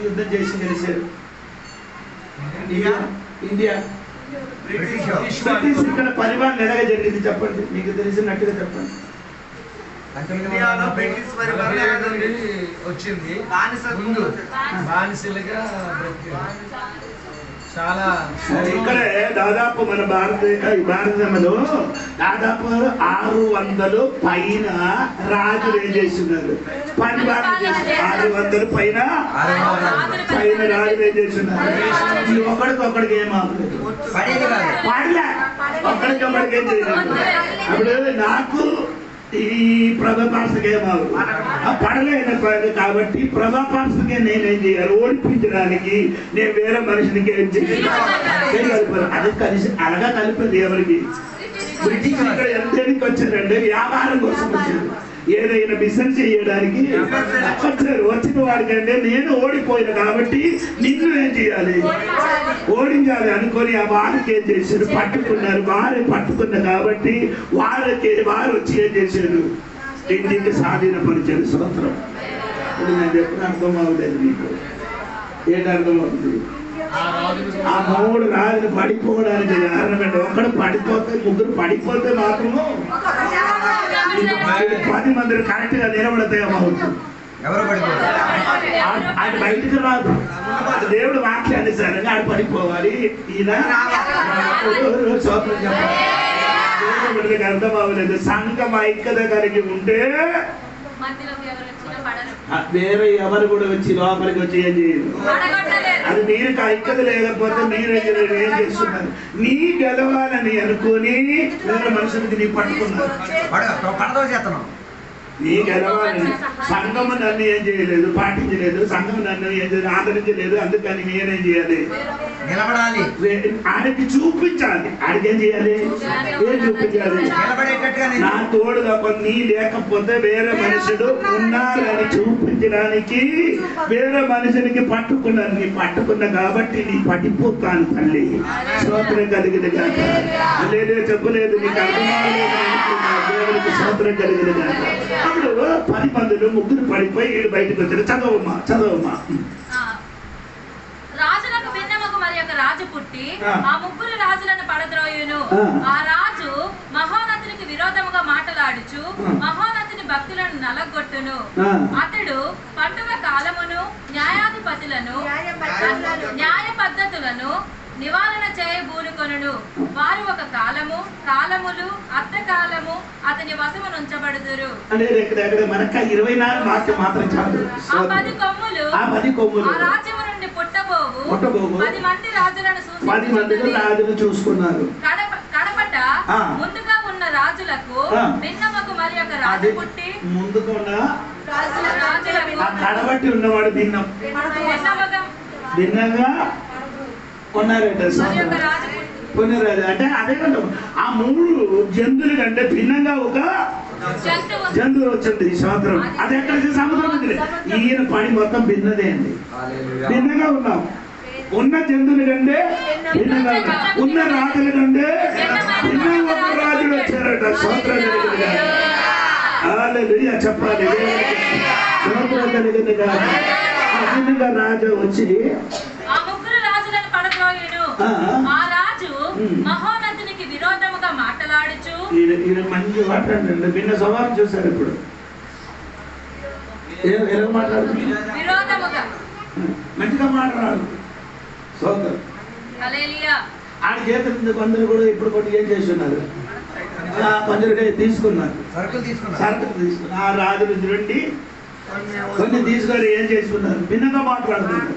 యుద్ధం చేసి గెలిచారు. ఇండియా బ్రిటిష్ ఇక్కడ పరిపాలన ఎలాగ జరిగింది చెప్పండి, మీకు తెలిసినట్టుగా చెప్పండి. వచ్చింది బానిసలుగా ఇక్కడే దాదాపు మన భారతదేశంలో దాదాపు 600 పైన రాజులు ఏం చేస్తున్నారు? పరిపాలన చేస్తున్నారు. 600 పైన రాజులు ఏం చేస్తున్నారు? ఒకడికి ఏం అవ్వలేదు, పడలే, ఒకడికి ఏం చేయలేదు. అప్పుడు నాకు ఈ ప్రభాపాసకే పడలేదు కాబట్టి ప్రభాపాసకే నేనేం చేయాలి? ఓడిపించడానికి నేను వేరే మనిషినికి ఏం చేయాలి? అది కలిసి అలాగా కలిపేది ఎవరికి? బ్రిటిష్ ఇక్కడ ఎంతేనికి వచ్చారంటే వ్యాపారం కోసం వచ్చారు, ఏదైనా బిజినెస్ చేయడానికి వచ్చారు. వచ్చిన వాడికంటే నేను ఓడిపోయిన కాబట్టి నిన్ను ఏం చేయాలి? ఓడించాలి అనుకొని ఆ వారికి ఏం చేశారు? పట్టుకున్నారు. వారు పట్టుకున్న కాబట్టి వారు వచ్చి ఏం చేశారు? ఇంటికి స్వాధీనపరిచారు. స్వతంత్రం. ఇప్పుడు నేను చెప్పిన అర్థం అవ్వలేదు మీకు? ఏంటి అర్థం అవుతుంది? ఆ 3 రాజులు పడిపోవడానికి కారణం అంటే ఒకడు పడిపోతే, 3 పడిపోతే మాత్రము 10 మంది కరెక్ట్ గా నిలబడతాయి. ఎవరు పడిపోతారు? ఆయన బయటకు రాదు. దేవుడు వాక్యాన్ని సరే ఆడు పడిపోవాలి. ఈయన సోత్రం చెప్పాలి. అర్థం అవ్వలేదు. సంఘం ఐక్యత కలిగి ఉంటే వేరే ఎవరు కూడా వచ్చి లోపలికి వచ్చి ఏం చేయదు. అది మీరు ఐక్యత లేకపోతే మీరేం చేస్తున్నారు? నీ గెలవాలని అనుకుని వేరే మనుషులకి నీ పట్టుకున్నారు. నీ గెలవాలని సంఘం నన్ను ఏం చేయలేదు, పాటించలేదు. సంఘం నన్ను ఏం చేయలేదు, ఆదరించలేదు. అందుకని నేనేం చేయాలి? నిలబడాలి. ఆయనకి చూపించాలి. ఆయనకి ఏం చేయాలి? ఏం చూపించాలి? నా తోడుగా నీ లేకపోతే వేరే మనుషుడు ఉన్నారని చూపించడానికి వేరే మనుషునికి పట్టుకున్నాను. నీ పట్టుకున్నా కాబట్టి నీ పడిపోతాను తల్లి. స్తోత్రం కలిగింది కాక లేదే చెప్పలేదు. నీకు అర్థమాలేదు. దేవునికి స్తోత్రం కలిగింది కాక. అప్పుడు 10 మందిలో 3 పడిపోయి 7 బయటకు వచ్చారు. చదవమ్మా. రాజులకు భిన్నముకు మరి ఒక రాజు పుట్టి ఆ 3 రాజులను పడద్రోయును. ఆ రాజు మహోన్నతునికి విరోధముగా మాటలాడుచు మహోన్నతుని భక్తులను నలగొట్టును. అతడు పండుగ కాలమును న్యాయాధిపతులను న్యాయ పద్ధతులను నివారణ చేయబూనుకొనును. వారు ఒక కాలములు అర్ధకాలము అతని వశము నుంచబడుదురు. మనక 24 వాక్యం మాత్రం చాలు. ఆ 10 కొమ్ములు ఆ రాజ్యము నుండి పుట్టబోవు 10 మంది రాజులను చూసుకున్నారు. కడపట ముందుగా ఉన్న రాజులకు భిన్నముకు మరి ఒక రాజు పుట్టి ముందుగా ఉన్న కడబట్టి ఉన్నవాడు భిన్నంగా ఉన్నారట. పునరాజు అంటే అదే ఆ 3 జంతువుల కంటే భిన్నంగా ఒక జంతువు వచ్చింది ఈ సంవత్సరం. అది ఎక్కడ సముద్రం ఉంది. ఈయన పని మొత్తం భిన్నదే అండి. భిన్నంగా ఉన్నాం. ఉన్న జంతువుల కంటే భిన్నంగా ఉన్న రాజుల కంటే భిన్నంగా ఒక రాజులు వచ్చారట. సంవత్సరం జరిగింది కాదు చెప్పాలి. సంవత్సరం జరిగింది కాదు. భిన్నంగా రాజు వచ్చి ఆ రాజు మహోన్నతునికి విరోధముగా మాటలాడుచు మంచి మాట్లాడండి. భిన్న స్వభావం చూసారు. ఇప్పుడు ఎలా మాట్లాడుతుంది? మంచిగా మాట్లాడు. సోదరు ఆడ చేతులు కొందరు కూడా ఇప్పుడు కొన్ని ఏం చేస్తున్నారు? కొందరు తీసుకున్నారు, సరుకులు తీసుకున్నారు. ఆ రాజుల నుండి కొన్ని తీసుకొని ఏం చేసుకున్నారు? భిన్నంగా మాట్లాడుతున్నారు.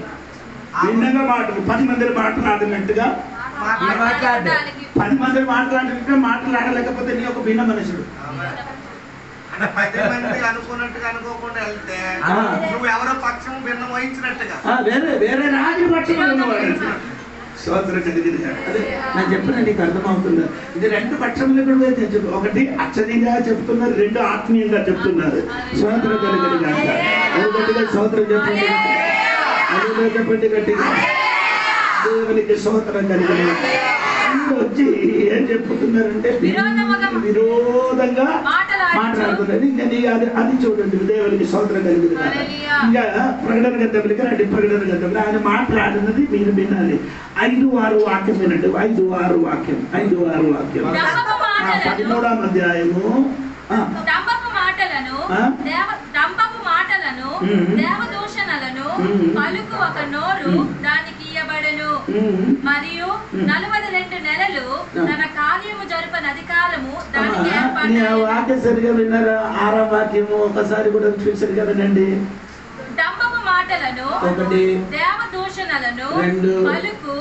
భిన్నంగా 10 మంది మాట్లాడినట్టుగా 10 మంది మాట్లాడినట్టుగా మాట్లాడలేకపోతే నీ ఒక భిన్న మనుషుడు. 10 మంది అనుకున్నట్టుగా అనుకోకుండా వెళ్తే నువ్వు ఎవరో పక్షం భిన్నం వహించినట్టుగా వేరే రాజు పక్షం ఉన్నవాడు. స్తోత్రం కలిగింది. అదే నేను చెప్పిన నీకు అర్థమవుతుందా? ఇది 2 పక్షములు కూడా తెచ్చు. ఒకటి అక్షరీగా చెప్తున్నారు, 2 ఆత్మీయంగా చెప్తున్నారు. స్తోత్రం కలిగింది. గట్టిగా స్తోత్రం చెప్పండి. అదే చెప్పండి గట్టిగా. దేవునికి స్తోత్రం కలిగింది. వచ్చి ఏం చెప్పుతున్నారంటే విరోధంగా మాట్లాడుతున్నది. ఇంకా అది చూడండి. దేవునికి స్తోత్రం కలిగింది. ఇంకా ప్రకటన గ్రంథంలోకి రండి. ప్రకటన గ్రంథంలో ఆయన మాట్లాడినది మీరు వినాలి. 5-6 వాక్యం వినండి. 5-6 వాక్యం. 5-6 వాక్యం. 13వ అధ్యాయము. దేవదూషణలను పలుకు ఒక నోరు దానికి ఇయ్యబడెను. మరియు 42 నెలలు తన కార్యము జరుపని అధికారము దానికి నీ ఆ ఏర్పాటు. వాక్యం సరిగా విన్నారా? 6వ వాక్యము ఒకసారి కూడా సరిగా వినండి. డంబపు మాటలను, ఒకటి, దేవదూషణలను రెండు, పలుకు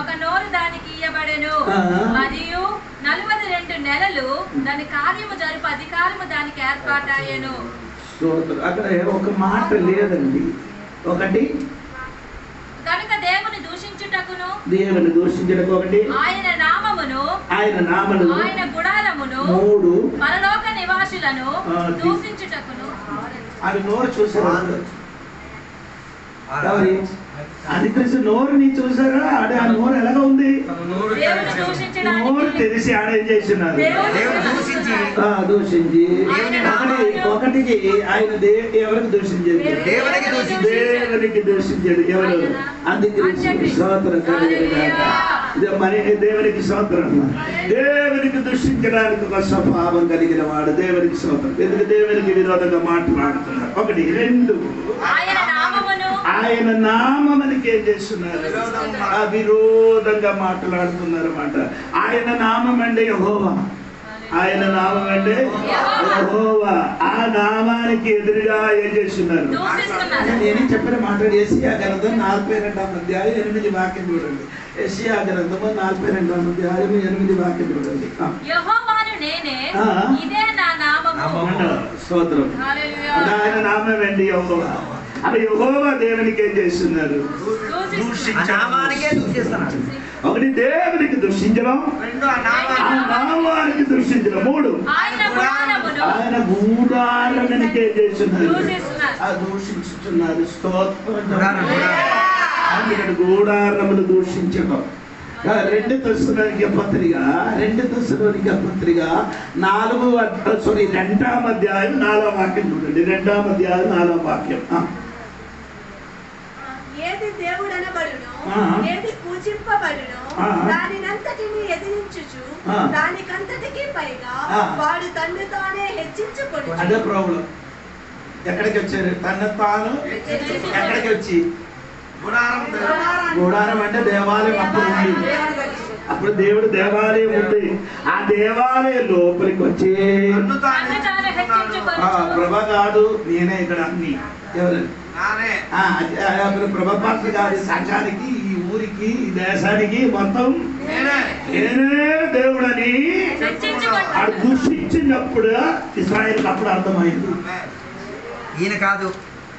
ఒక నోరు దానికి ఇయ్యబడెను. ఆ. మరియు 42 నెలలు దాని కార్యము జరుపు అధికారము దానికి ఏర్పాటాయెను. స్తోత్రం. అక్కడ ఒక మాట లేదండి. ఒకటి, కనుక దేవుని దూషించుటకును, దేవుని దూషించడం. ఒకటి, ఆయన నామమును, ఆయన నామను. ఆయన గుడారమును, 3, పరలోక నివాసులను దూషించుటకును. అవి నోరు చూసారు. ఎవరి అది తెలిసి నోరుని చూసారా? ఆడే ఆ నోరు ఎలాగా ఉంది? దేవుని దూషించడానికి నోరు తెలిసి ఆడ ఏం చేస్తున్నారు? దేవుని దూషించి దూషించి. ఒకటికి ఆయన ఎవరికి దూషించేది? దేవునికి దూషించి. దేవునికి దూషించేది ఎవరు? అందుకే స్తోత్రం కలిగిన మరి దేవునికి స్తోత్రం. దేవునికి దూషించడానికి ఒక స్వభావం కలిగిన వాడు దేవునికి స్తోత్రం. ఎందుకు దేవునికి విరోధంగా మాట్లాడుతున్నారు? ఒకటి, రెండు, ఆయన నామమును, ఆయన నామమునికి ఏం చేస్తున్నారు? విరోధంగా మాట్లాడుతున్నారు అన్నమాట. ఆయన నామం అంటే యెహోవా. ఆయన నామం అంటే యెహోవా. ఆ నామానికి ఎదురుగా ఏం చేస్తున్నారు? దూషిస్తున్నారు. నేను చెప్పిన మాట్లాడి యెషయా గ్రంథం 42వ అధ్యాయం 8 వాక్యం చూడండి. యెషయా గ్రంథము 42వ అధ్యాయం 8 వాక్యం చూడండి. యెహోవాను నేనే, ఇదే నా నామము. స్తోత్రం. హల్లెలూయా. ఆయన నామం ఏంటి? యెహోవా. అది యెహోవా దేవునికి ఏం చేస్తున్నారు? ఆ నామానికే దూషిస్తున్నాడు. ఒకటి, దేవునికి దూషించడం. రెండు, ఆ ఆ నామాన్ని నామానికి దూషించడం. 3, ఆయన గుడారమును ఆయన గూడారానికి ఏం చేస్తున్నారు? దూషిస్తున్నారు. దూషించుతున్నారు. స్తోత్రం. గుడారం. అందుకని గూడారమును దూషించడం. 2 తెస్సలోనికే పత్రిక 2వ అధ్యాయం 4వ వాక్యం చూడండి. 2వ అధ్యాయం 4వ వాక్యం. ఏది దేవుడు అనబడును, ఏది పూజింపబడును, దానినంతటిని ఎదిరించుచు దానికంతటికి పైగా వాడు తన్ను తానే హెచ్చించుకొను. అదే ప్రాబ్లం. ఎక్కడికి వచ్చారు? తన తాను ఎక్కడికి వచ్చి? గుడారం అంటే దేవాలయం. అప్పుడు ఉంది. అప్పుడు దేవుడు దేవాలయం ఉంది. ఆ దేవాలయం లోపలికి వచ్చి ప్రభ కాదు, నేనే ఇక్కడ అన్ని. ఎవరు? ప్రభ పాత్ర కాదు. సంఘానికి, ఈ ఊరికి, ఈ దేశానికి మొత్తం నేనే దేవుడని అది దూషించినప్పుడు ఇశ్రాయేలుకు అప్పుడు అర్థమైంది. ఈయన కాదు,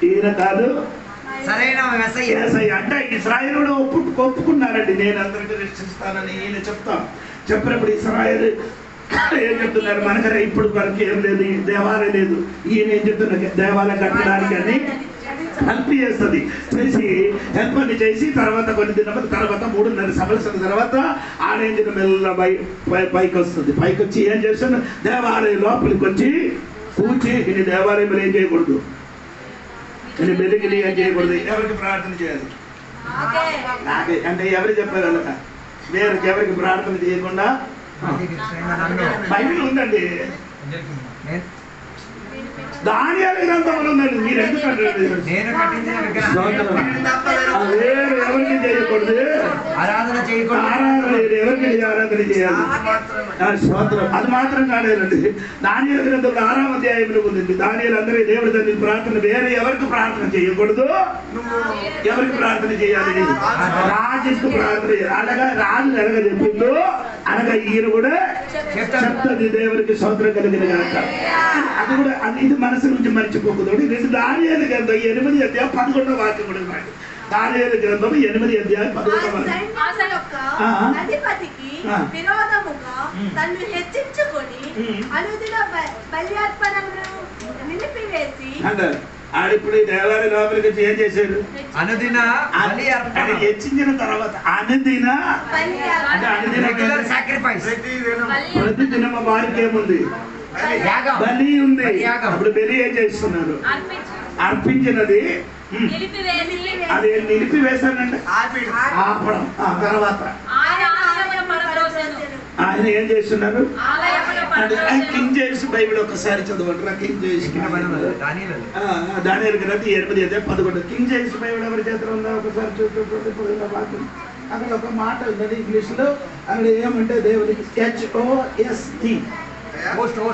ఈయన కాదు, సరైన మెస్సయ్య. అంటే ఇశ్రాయేలు ఒప్పుకున్నారండి. నేను అందరికీ రక్షిస్తానని ఈయన చెప్పినప్పుడు ఇశ్రాయేలు ఏం చెప్తున్నారు? మనకరే ఇప్పుడు వరకు ఏం లేదు, దేవాలయం లేదు. ఈయన ఏం చెప్తున్నారు? దేవాలయం కట్టడానికి అని హెల్ప్ చేస్తుంది. చేసి హెల్ప్ అని చేసి తర్వాత కొన్ని దిన తర్వాత 3.5 సంవత్సరాల తర్వాత ఆడేంజిన మెల్ల పైకి వస్తుంది. పైకి వచ్చి ఏం చేస్తుంది? దేవాలయం లోపలికి వచ్చి కూర్చి ఇది దేవాలయం ఏం చేయకూడదు, నేను మెలిగిలి ఏం చేయకూడదు. ఎవరికి ప్రార్థన చేయాలి? నాకే. అంటే ఎవరు చెప్పారు? అలాగా వేరికి ఎవరికి ప్రార్థన చేయకుండా బైబిల్ ఉందండి. దానియేలు గ్రంథంలో ఉందండి. మీరు ఎందుకంటే నేను కట్టించిన విగ్రహం వేరు ఎవరికి చేయకూడదు, ఆరాధన చేయకూడదు. ఎవరికి ఆరాధన చేయాలి? స్తోత్రం. అది మాత్రం కాదేనండి. దానియేలు గ్రంథంలో 6వ అధ్యాయంలో ఉందండి. దానియేలు అందరి దేవుడి తండ్రి ప్రార్థన వేరే ఎవరికి ప్రార్థన చేయకూడదు. ఎవరికి ప్రార్థన చేయాలి? రాజుకు ప్రార్థన చేయాలి. అనగా రాజు ఎలాగ చెప్పిందో అనగా ఈయన కూడా చెప్తుంది. దేవునికి స్తోత్రం కలిగిన కనుక అది కూడా ఇది మనసు నుంచి మర్చిపోకూడదు. 2 దానియేలు గ్రంథం 8వ అధ్యాయం 11వ వాక్యం కూడా ఇవ్వండి. దానియేలు గ్రంథం 8వ అధ్యాయం 11వ వాక్యం. అధిపతికి విరోధముగా తన్ను హెచ్చించుకొని అనుదిన బల్యార్పణమును నిలిపివేసి అంటారు. ఆడిప్పుడు దేవాలయ లోపలికి ఏం చేశారు? అనుదిన బలి అర్పణ. హెచ్చించిన తర్వాత అనుదిన అంటే అనుదిన రెగ్యులర్ సాక్రిఫైస్. ప్రతిదినమ వారికి ఏముంది? యాగం. బలి ఉంది. యాగం. అప్పుడు బలి ఏం చేస్తున్నారు? అర్పించినది అది నిలిపివేశానంటే ఆపడం. తర్వాత ఆయన ఏం చేస్తున్నారు? కింగ్ జేమ్స్ బైబిల్ ఒకసారి చదవండి. కింగ్ జేమ్స్ దానియేలు గ్రంథం 8వ అధ్యాయం 11. కింగ్ జేమ్స్ బైబిల్ ఎవరి చేతిలో ఉందా? ఒకసారి చూడండి. అక్కడ ఒక మాట ఉన్నది ఇంగ్లీష్లో, అక్కడ ఏమంటే దేవుడికి HOST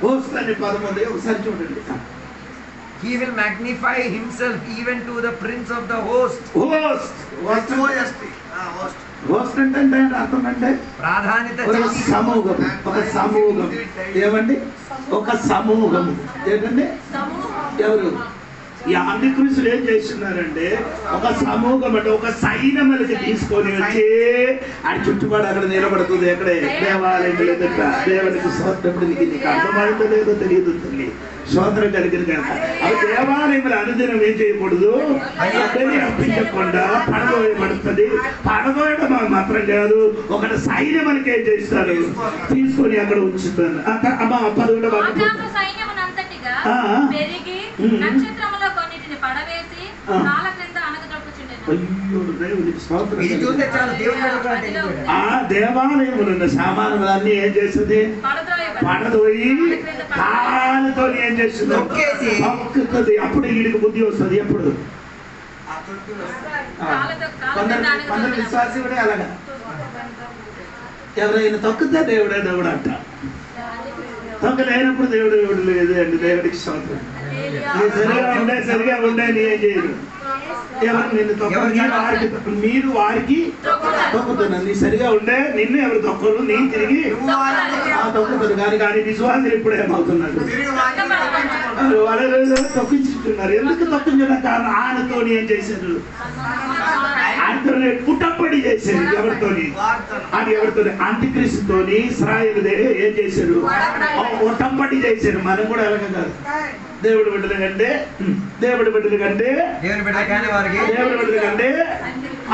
హోస్ట్ అనే పదం ఉంది, ఒకసారి చూడండి. He will magnify himself even to the prince of the host. Host అంటే అర్థం అంటే ప్రాధాన్యత ఒక సమూహం, ఒక సమూహం. ఏమండి? ఒక సమూహం. ఏంటండి? ఎవరు? ఈ అంత్యక్రీస్తులు ఏం చేస్తున్నారంటే ఒక సమూహం అంటే ఒక సైన్యములకి తీసుకొని వచ్చి ఆ చుట్టుపడి అక్కడ నిలబడుతుంది. ఎక్కడే దేవాలయం లేదట. దేవునికి స్తోత్రం. నీకు అర్థమైందో లేదో తెలియదు తల్లి, స్తోత్రం కలిగిన కనుక అవి దేవాలయములు అనుదినం ఏం చేయకూడదు, బలి అర్పించకుండా పడదోయబడుతుంది. పడదోయడం మాత్రం కాదు, ఒకటి సైన్యములకి ఏం చేస్తారు, తీసుకొని అక్కడ ఉంచుతాను. అమ్మ 11 సైన్యమునంతటిగా పెరిగి నక్షత్రములో కొన్నిటిని పడవేసి కాళ్ళ క్రింద అణగదొక్కుచుండెను. అయ్యో దేవునికి స్తోత్రం. ఇది చూస్తే చాలు దేవుని ఆ దేవాలయములు ఉన్న సామానులన్నీ ఏం చేస్తుంది, పడదోయి కాలుతో ఏం చేస్తుంది, తొక్కుతుంది. అప్పుడు వీడికి బుద్ధి వస్తుంది. ఎప్పుడు కొందరు విశ్వాసి కూడా అలాగా, ఎవరైనా తొక్కితే దేవుడే దేవుడు అంట, తొక్కలేనప్పుడు దేవుడు దేవుడు లేదు అండి. దేవుడికి స్తోత్రం. సరిగా ఉండే నీ ఏం చేయరు. ఎవరు నిన్ను తొక్కరు, మీరు వారికి తొక్కుతున్నారు. నీ సరిగా ఉండే నిన్ను ఎవరు తొక్కరు, నీ తిరిగి తొక్కుతారు. కానీ విశ్వాసులు ఇప్పుడు ఏమవుతున్నారు, వాళ్ళు తొక్కించుతున్నారు. ఎందుకు తొక్కించడం కారణం ఆయనతో ఏం చేశారు, ఆయనతో పుట్టప్పటి చేశారు. ఎవరితోని? అది ఎవరితోని? అంత్యక్రీస్తుతోని ఇశ్రాయేలు ఏం చేశారు, ఒట్టంపటి చేశారు. మనం కూడా అలాగే కాదు. దేవుడి బిడ్డల కంటే దేవుడి బిడ్డల కంటే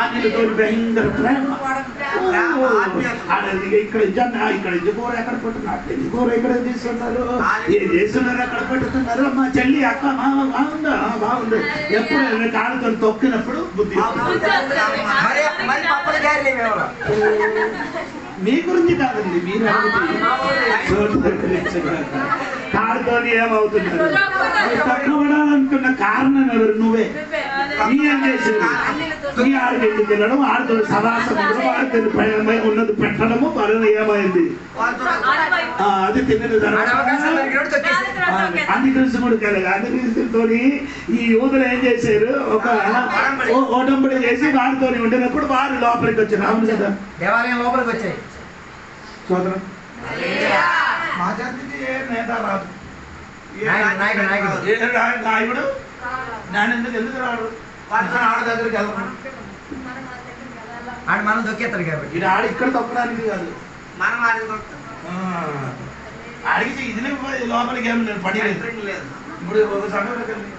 అన్నిటితో భయంకర ప్రేమ. ఇక్కడ కూర ఎక్కడ పెట్టున్నారు, కూర ఎక్కడ తీసుకున్నారు, ఏం చేస్తున్నారు, ఎక్కడ పెట్టుతున్నారు. మా చెల్లి అక్క బాగుందా, బాగుంది. ఎప్పుడు కాళ్ళతో తొక్కినప్పుడు బుద్ధి. మీ గురించి కాదండి, మీరు కాళ్ళతో ఏమవుతున్నారు, తక్కువడాలనుకున్న కారణం ఎవరు? నువ్వే. నీ ఏం చేసింది, నీ ఆడికి తినడం, ఆడుతో సవాసం ఉన్నది పెట్టడము పనులు ఏమైంది, అది తిన్నది. అంత్యక్రీస్తుడు కలిగి అంత్యక్రీస్తుతో ఈ యూదులు ఏం చేశారు, ఒక ఓటంబడి చేసి వారితో ఉండినప్పుడు వారు లోపలికి వచ్చారు. అవును కదా, దేవాలయం లోపలికి వచ్చాయి. సోదరం, మా జాతికి ఏ నేత రాదు, నాయకుడు నేను ఎందుకు రాడు, ఆడ దగ్గరికి వెళ్తాను. ఆడు మనం దొక్కేస్తాడు కాబట్టి ఇది ఆడ ఇక్కడ తొక్కడానికి కాదు, మనం అడిగితే ఇది లోపలికి ఏమి నేను పడలేదు. ఇప్పుడు ఒక సంఘంలోకి వెళ్ళి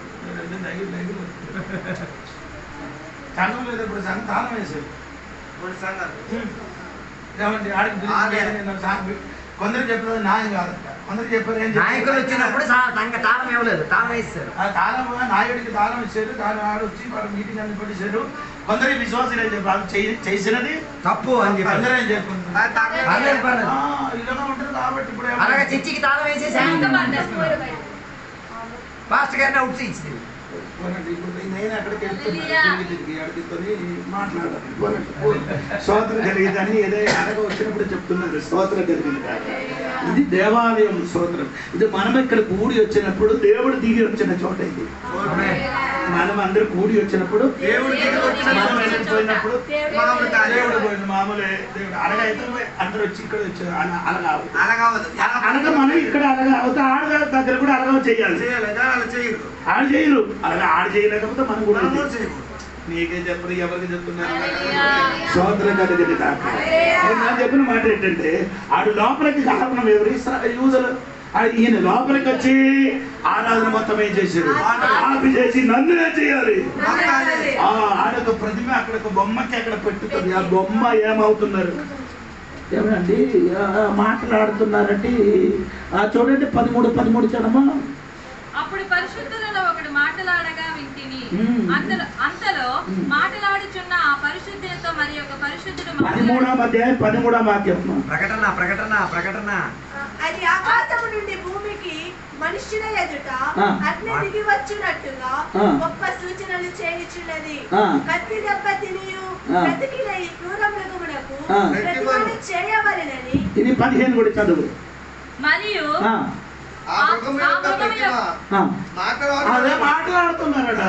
సంఘం లేదు, ఇప్పుడు సంఘం తాళం వేసారు. ఏమండి ఆడికి కొందరు చెప్పలేదు న్యాయం కాదంట, కొందరు చెప్పారు నాయకులు వచ్చినప్పుడు తాళం ఇవ్వలేదు, తాళం వేస్తారు. తాళం నాయుడికి తాళం ఇచ్చారు. దాని ఆడ వచ్చి వాడు మీటింగ్ అన్ని పెట్టేశారు. కొందరు విశ్వాసులు ఏం చెప్పారు, చేసినది తప్పు అని చెప్పి అందరూ ఏం చెప్పుకుంటారు, ఇలా ఉంటారు. కాబట్టి ఇప్పుడు అలాగే చర్చికి తాళం వేసేసి పాస్టర్ గారిని అవుట్ ఇచ్చింది. నేను అక్కడికి వెళ్తున్నాను, తిరిగి అడిగితోని మాట్లాడాలి. స్తోత్రం కలిగిందని ఏదైనా అడగ వచ్చినప్పుడు చెప్తున్నారు, స్తోత్రం కలిగింది కాదు. ఇది దేవాలయం స్తోత్రం. ఇది మనం ఇక్కడ కూడి వచ్చినప్పుడు దేవుడు దిగి వచ్చిన చోట ఇది. మనం అందరూ కూడి వచ్చినప్పుడు దేవుడు పోయినప్పుడు దేవుడు పోయింది. మామూలే దేవుడు అడగైతే అందరు వచ్చి ఇక్కడ వచ్చారు. అనగా మనం ఇక్కడ అలగా అవుతా ఆడ దగ్గర కూడా అలగా చేయాలి. ఆడ చేయరు, అలాగే ఆడ చేయలేకపోతే మనం కూడా నీకేం చెప్పరు, ఎవరికి చెప్తున్నారు. సోదరం కలిగింది కాక నేను చెప్పిన మాట ఏంటంటే ఆడు లోపలికి కారణం ఎవరు, యూజర్. ఈయన లోపలికి వచ్చి ఆరాధన మొత్తం ఏం చేశారు, ఆపి చేసి నన్ను ఏం చేయాలి, ఆడొక ప్రతిమ అక్కడ బొమ్మకి అక్కడ పెట్టుతుంది. ఆ బొమ్మ ఏమవుతున్నారు ఏమండి మాట్లాడుతున్నారంటే చూడండి 13 చదమా. అప్పుడు పరిశుద్ధులలో ఒకడు మాట్లాడగా వింటిని. అంతలో మాట్లాడుచున్న ఆ పరిశుద్ధులతో మరి ఒక పరిశుద్ధుడు 13వ అధ్యాయం 13వ వాక్యం. ప్రకటన అది ఆకాశము నుండి భూమికి మనుష్యుల ఎదుట అగ్ని దిగి వచ్చునట్టుగా గొప్ప సూచనలు చేయుచున్నది. కత్తి దెబ్బ తినియు బ్రతికిన ఈ క్రూర మృగమునకు ప్రతిఫలం చేయవలెనని. ఇది 15 కూడా చదువు. మరియు ఆ మృగము యొక్క ప్రతిమ అదే మాట్లాడుతున్నారట.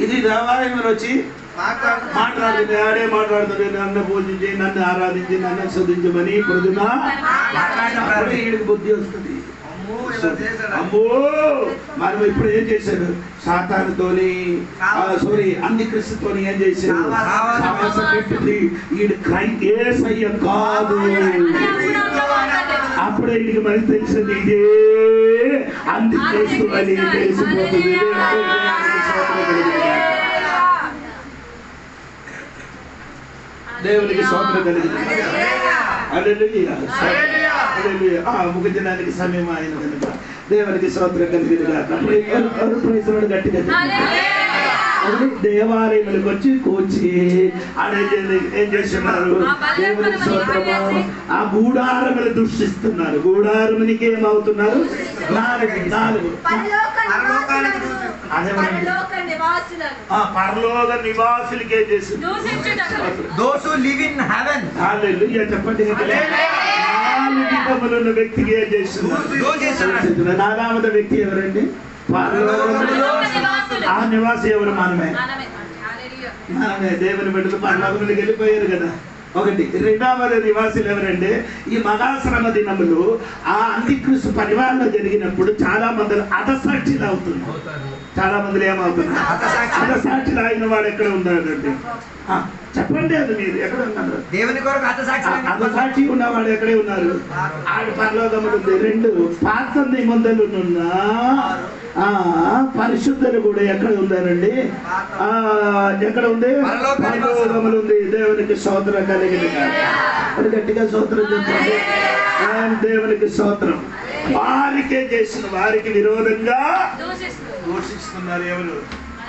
ఇది దేవాలయంలో వచ్చి మాట్లాడుతుంది. ఆడే మాట్లాడుతుంది. నన్ను పూజించి, నన్ను ఆరాధించి, నన్ను శోధించమని పొద్దున వీడికి బుద్ధి వస్తుంది. అమ్మో మనం ఇప్పుడు ఏం చేశారు? సాతానుతోని అంత్యక్రీస్తుతోని ఏం చేశారు? సమాసం పెట్టింది. ఈడు యేసయ్య కాదు. అప్పుడే వీడికి మరి తెలిసింది ఇదే అంత్యక్రీస్తు అని తెలిసిపోతుంది. దేవునికి స్తోత్రం కలిగింది. ముగించడానికి సమయం ఆయన కనుక దేవునికి స్తోత్రం కలిగింది. గట్టిగా దేవాలయములకు వచ్చి కూర్చి ఏం చేస్తున్నారు? దేవునికి స్తోత్రము. ఆ గూడారములు దృష్టిస్తున్నారు. గూడారమునికి ఏమవుతున్నారు? నాలుగు పరలోక నివాసులకి ఏం చేస్తుంది? చెప్పండి. 4 విధములున్న వ్యక్తికి ఏం చేస్తున్నారు? 4వ వ్యక్తి ఎవరండి? ఆ నివాసి ఎవరు? మనమే. దేవుని బిడ్డలు పరలోకములకు వెళ్ళిపోయారు కదా. ఒకటి. 2వ నివాసులు ఎవరంటే ఈ మహాశ్రమ దినములు ఆ అంత్యక్రీస్తు పరివారణ జరిగినప్పుడు చాలా మంది హతసాక్షులు అవుతున్నారు. చాలా మంది ఏమవుతున్నారు? హతసాక్షులు అయిన వాడు ఎక్కడ ఉన్నాడండి? చెప్పండి. అది మీరు ఎక్కడ ఉన్నారు? దేవుని కొరకు హతసాక్షి ఉన్నవాడు ఎక్కడే ఉన్నారు? ఆడు పరలోకములు ఉంది. 2 పాత నిబంధనలున్న పరిశుద్ధులు కూడా ఎక్కడ ఉన్నారండి? ఎక్కడ ఉంది? పరలోకములు ఉంది. దేవునికి స్తోత్రం కలిగింది. అది గట్టిగా స్తోత్రం చెప్పండి. దేవునికి స్తోత్రం. వారికే చేసిన వారికి విరోధంగా దూషిస్తున్నారు. ఎవరు?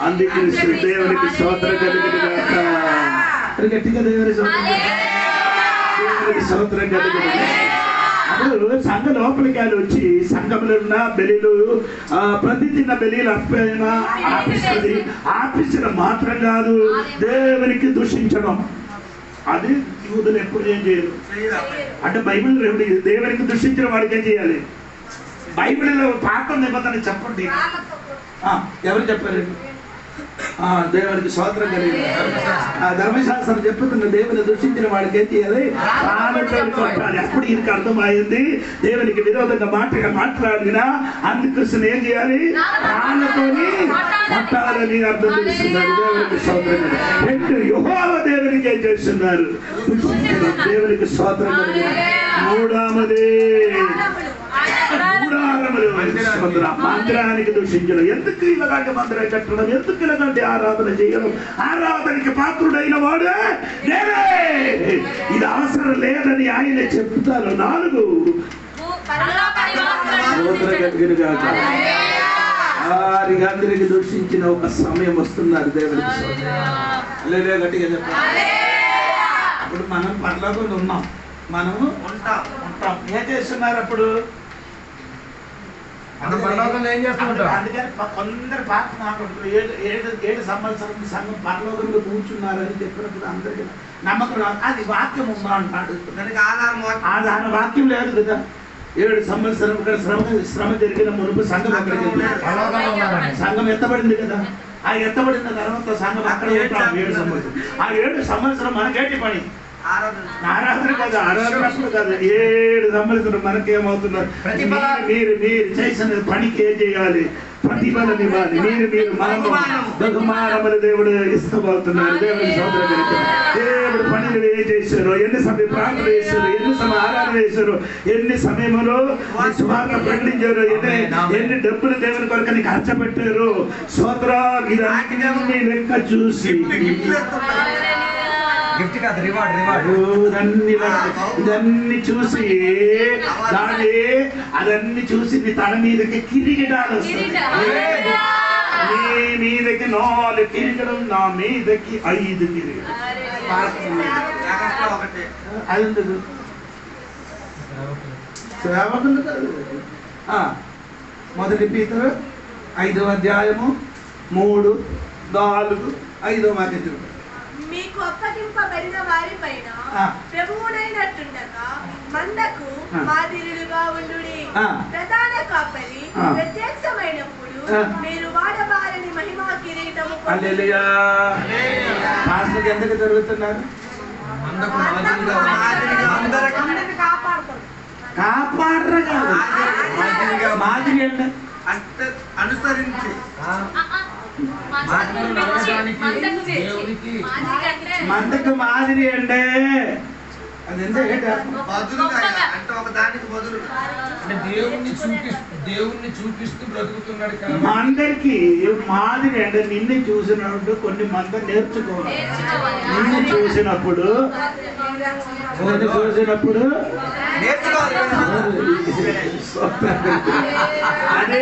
అంత్యక్రీస్తు. దేవునికి స్తోత్రం కలిగింది. గట్టిగా దేవుని స్తోత్రం కలిగింది. అప్పుడు సంఘ లోపలికి వచ్చి సంఘంలో ఉన్న బలిలు ప్రతిదిన బలిలు ఆపించడం మాత్రం కాదు, దేవునికి దూషించడం. అది యూదులు ఎప్పుడు ఏం చేయరు. అంటే బైబిల్ దేవునికి దూషించిన వాడికి ఏం చేయాలి? బైబిల్లో పాత నిబంధన చెప్పండి. ఎవరు చెప్పారు? దేవునికి స్తోత్రం కలిగింది. ధర్మశాస్త్రం చెప్పుతున్న దేవుని దూషించిన వాడికి ఏం చేయాలి? కొట్టాలి. అప్పుడు ఈయనకి అర్థమైంది దేవునికి విరోధంగా మాట్లాడినా అంత్యక్రీస్తుని ఏం చేయాలి? ప్రాణతోని కొట్టాలని అర్థం చేస్తున్నారు. దేవునికి స్తోత్రం కలిగింది. యెహోవా దేవునికి ఏం చేస్తున్నారు? దేవునికి స్తోత్రం కలిగింది. 3వది మందిరానికి దూషించడం. ఎందుకు ఇలాంటి మందిరం కట్టడం? ఎందుకు ఇలాంటి ఆరాధన చేయడం? ఆరాధనకి పాత్రుడైన వాడే నేనే. ఇది అవసరం లేదని ఆయన చెప్తారు. 4 అందరికి దూషించిన ఒక సమయం వస్తున్నారు. దేవునికి గట్టిగా చెప్పాలి. అప్పుడు మనం పరలోకంలో ఉన్నాం. మనము ఉంటాం. ఏం చేస్తున్నారు? అప్పుడు ఏం చేస్తున్నారు? అందుకని కొందరు పాత మాట్లాడుతున్నారు. 7 సంవత్సరం సంఘం పరలోకంలో కూర్చున్నారని చెప్పినప్పుడు అందరికి నమ్మకం. అది వాక్యం ఉందా అంటాడు. ఆధార వాక్యం లేదు కదా. 7 సంవత్సరం ఇక్కడ శ్రమ జరిగిన మునుపు సంఘం సంఘం ఎత్తబడింది కదా. ఆ ఎత్తబడిన తర్వాత సంఘం అక్కడ 7 సంవత్సరం. ఆ 7 సంవత్సరం మనకేంటి పని? ఆరాధన కాదు. ఆరాధన కాదు. 7 సంవత్సరం మనకేమవుతున్నారు? మీరు చేసిన పనికి ఏం చేయాలి? ప్రతిఫలం ఇవ్వాలి. మీరు మనము బహుమానములు దేవుడు ఇష్టమవుతున్నారు. దేవుని స్తోత్రం కలిగింది. దేవుడు పనులు ఏం చేశారు? ఎన్ని సమయం ప్రార్థన చేశారు? ఎన్ని సమయం ఆరాధన చేశారు? ఎన్ని సమయంలో సువార్త ప్రకటించారు? ఎన్ని డబ్బులు దేవుని కొరకు నీకు ఖర్చపెట్టారు? స్తోత్రం. ఇదన్నీ లెక్క చూసి గిఫ్ట్ కాదు, రివార్డ్. ఇదన్నీ చూసి అదన్నీ చూసి నీ తల మీదకి కిరీటాలు వస్తాయి. నీ మీదకి 4 కిరీటం, నా మీదకి 5 కిరీటం. యాగంలో ఒకటి. అది ఎందుకు సేవకులు కాదు. మొదటి పీతరు 5వ అధ్యాయము 3, 4, 5వ వాక్యం. మీకు అప్పగింపబడిన వారి పైన ప్రభువునైనట్టుండగా మందకు మాదిరిలుగా ఉండుడి. ప్రధాన కాపరి ప్రత్యక్షమైనప్పుడు మీరు వాడబారని మహిమా కిరీటము హల్లెలూయా. పాస్టర్కి ఎందుకు జరుగుతున్నారు? కాపాడరు కాదు, మాదిరి అంటే అనుసరించి మందకు మాదిరి అంటే అది ఎంత బదులుగా, అంటే ఒక దానికి బదులుగా దేవుణ్ణి చూపిస్తూ బ్రతుకుతున్నాడు కదా. మందరికి మాదిరి అంటే నిన్ను చూసినప్పుడు కొన్ని మంద నేర్చుకోవాలి. నిన్ను చూసినప్పుడు అదే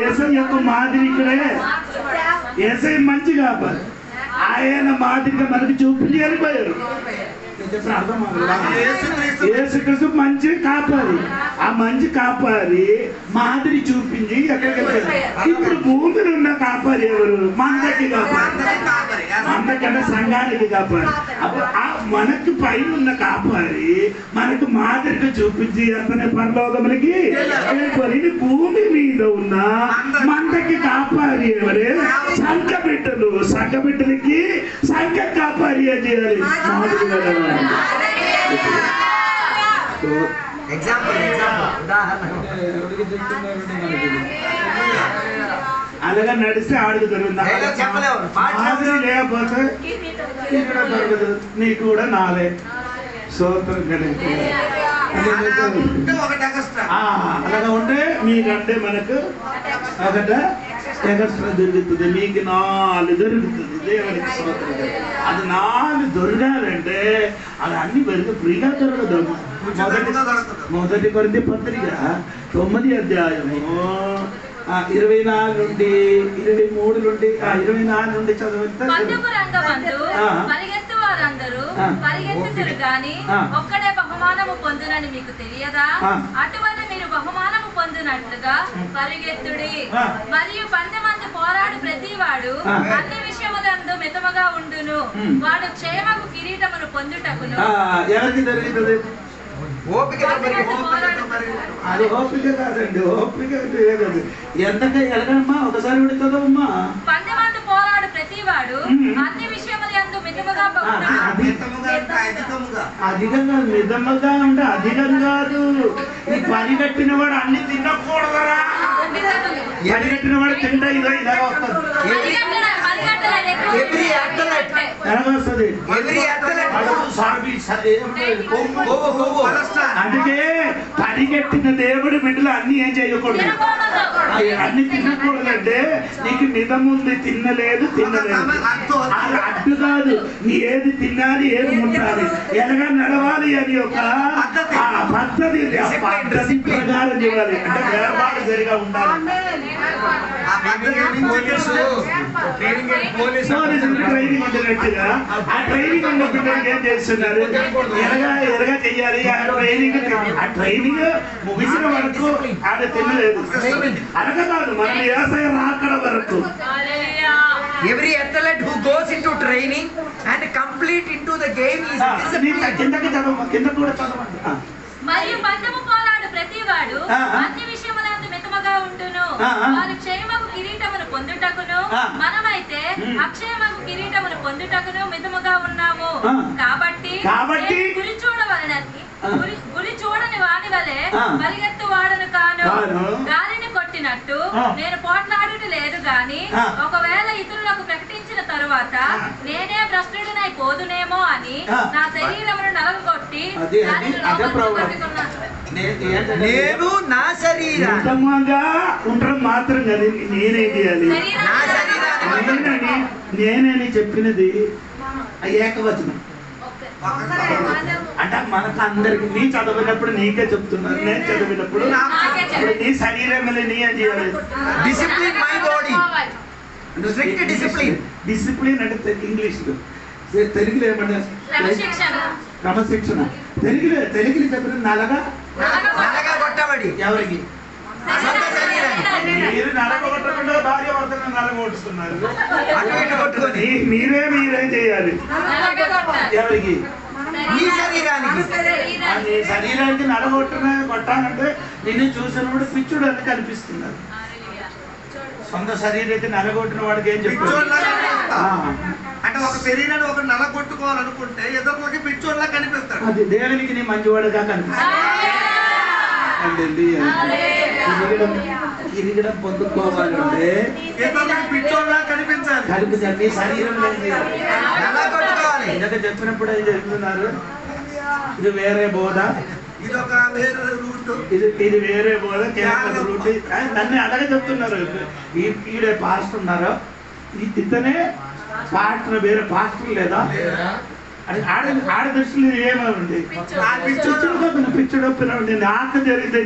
యేసయ్య యొక్క మాదిరి ఇక్కడే. యేసయ్య మంచి కాపాలి, ఆయన మాదిరిగా మనకి చూపించి వెళ్ళిపోయారు. యేసుక్రీస్తు మంచి కాపాలి, ఆ మంచి కాపాలి మాదిరి చూపించి ఎక్కడికి వెళ్ళారు. ఇప్పుడు భూమిలో ఉన్న కాపాలి ఎవరు? మందకి కాపాలి, మందకంటే సంఘానికి కాపాలి. అప్పుడు ఆ మనకు పైన ఉన్న కాపాలి మనకు మాదిరిగా చూపించి అతనే పరలోకములకి వెళ్ళిపోయి. భూమి మీద ఉన్న మందకి కాపాలి ఎవరే? సంఘ బిడ్డలు. సంఘ బిడ్డలకి సంఘ కాపాలి అని చేయాలి. మాదిరిగా అలాగా నడిస్తే ఆడుకు జరుగుతుంది. మాదిరి లేకపోతే ఇక్కడ దొరకదు. నీకు కూడా నాలే సూత్రం కలిగి అలాగా ఉంటే మీకంటే మనకు ఒకట ఎగస్ట్రా దొరుకుతుంది. మీకు 4 దొరుకుతుంది. దేవునికి సూత్రం. అది 4 దొరకాలంటే అది అన్ని పెరిగి ఫ్రీగా దొరకదు. మొదటి కొరింథీ పత్రిక 9వ అధ్యాయము 24 నుండి 23 నుండి 24 నుండి చదివితే పరిగెత్తువారందరూ పరిగెత్తుతారు గాని ఒక్కడే బహుమానము పొందునని మీకు తెలియదా? అటువంటి మీరు బహుమానము పొందినట్లుగా పరిగెత్తుడి. మరియు 10 మంది పోరాడు ప్రతివాడు అన్ని విషయములందు మితముగా ఉండును. వాడు క్షేమకు కిరీటమును పొందుటకును. ఎవరికి జరుగుతుంది? ఓపిక. అది ఓపిక కాదండి, ఓపిక కాదు. ఎంతగా ఎలాగమ్మా ఒకసారి విడుతుందమ్మా. 10 మంది పోరాడు ప్రతివాడు అన్ని విషయములందు మితముగా అధికంగా మితముగా ఉంటే అధికం కాదు. ఈ పని కట్టిన వాడు అన్ని తినకూడదరా. పని కట్టిన వాడు తింటా ఇదో ఇలాగ వస్తుంది. అందుకే పరిగెట్టిన దేవుడి బిడ్డలు అన్ని ఏం చేయకూడదు, అన్ని తినకూడదంటే నీకు మిదముంది తినలేదు అది అడ్డు కాదు. నీ ఏది తినాలి ఏది ఉండాలి ఎలాగా నడవాలి అని ఒక పద్ధతి ప్రకారం చేయాలి. అంటే వేర్పాటు సరిగా ఉండాలి. ట్రైనింగ్ ఉంటున్నట్టుగా ఆ ట్రైనింగ్ ఉన్న పిల్లలకి ఏం చేస్తున్నారు? ఎలాగా చెయ్యాలి ఆ ట్రైనింగ్ ముగిసిన వరకు ఆడ తినలేదు. అనగా కాదు మన వ్యవసాయ రాకడ వరకు. Every athlete who goes into training and complete into the game is disciplined. కిందకి చదవ, కింద కూడా చదవండి. మరియు పందెము పోరాడు ప్రతివాడు అన్ని విషయములందు మితముగా ఉండును. వారు క్షేమకు కిరీటమును పొందుటకును మనమైతే అక్షయమకు కిరీటమును పొందుటకును మితముగా ఉన్నాము. కాబట్టి గురి చూడని వాని వలె పరిగెత్తు వాడను కాను. గాలిని కొట్టినట్టు నేను పోట్లాడుట లేదు గాని ఒకవేళ ఇతరులకు ప్రకటించిన తరువాత నేనే భ్రష్టుడినై పోదునేమో అని నా శరీరమును నలగొట్టి నేను నా శరీరం ఉండడం మాత్రం కదా నేనేం చేయాలి? నేనని చెప్పినది ఏకవచనం. అంటే మనకు అందరికి నీ చదివినప్పుడు నీకే చెప్తున్నారు, నేను చదివినప్పుడు నీ శరీరం నీ ఏం చేయాలి? Discipline my body. డిసిప్లిన్ అంటే ఇంగ్లీష్ తెలుగులో ఏమన్నా క్రమశిక్షణ. తెలుగులో చెప్పిన నలగా కొట్టబడి ఎవరికి? సొంత శరీరాన్ని మీరు నలగొట్టకుండా భార్య భర్తను నలగొట్టుతున్నారు. అటు ఇటు కొట్టుకొని మీరే చేయాలి. ఎవరికి? నీ శరీరానికి. నీ శరీరానికి కొట్టాలంటే నిన్ను చూసినప్పుడు పిచ్చుడు అని కనిపిస్తున్నారు. సొంత శరీరం అయితే నలగొట్టిన వాడికి ఏం చెప్తారు? అంటే ఒక శరీరాన్ని ఒక నలగొట్టుకోవాలనుకుంటే ఎదురులోకి పిచ్చోళ్ళ కనిపిస్తాడు. అది దేవునికి నీ మంచివాడుగా కనిపిస్తాడు. కిరీటం పొందుకోవాలంటే పిచ్చోళ్ళ కనిపించాలి. కనిపించండి శరీరం కొట్టుకోవాలి. ఇందాక చెప్పినప్పుడు ఏం చెప్తున్నారు? ఇది వేరే బోధ, ఇదొక వేరే రూట్, ఇది వేరే బోధ, కేవలం రూట్. నన్ను అలాగే చెప్తున్నారు. ఈడే పాస్టర్ ఉన్నారు, ఇతనే పాస్టర్, వేరే పాస్టర్ లేదా? ఆడ దృష్టిలో ఏమండి? పిచ్చుడు పిల్లడు నాకు జరిగిన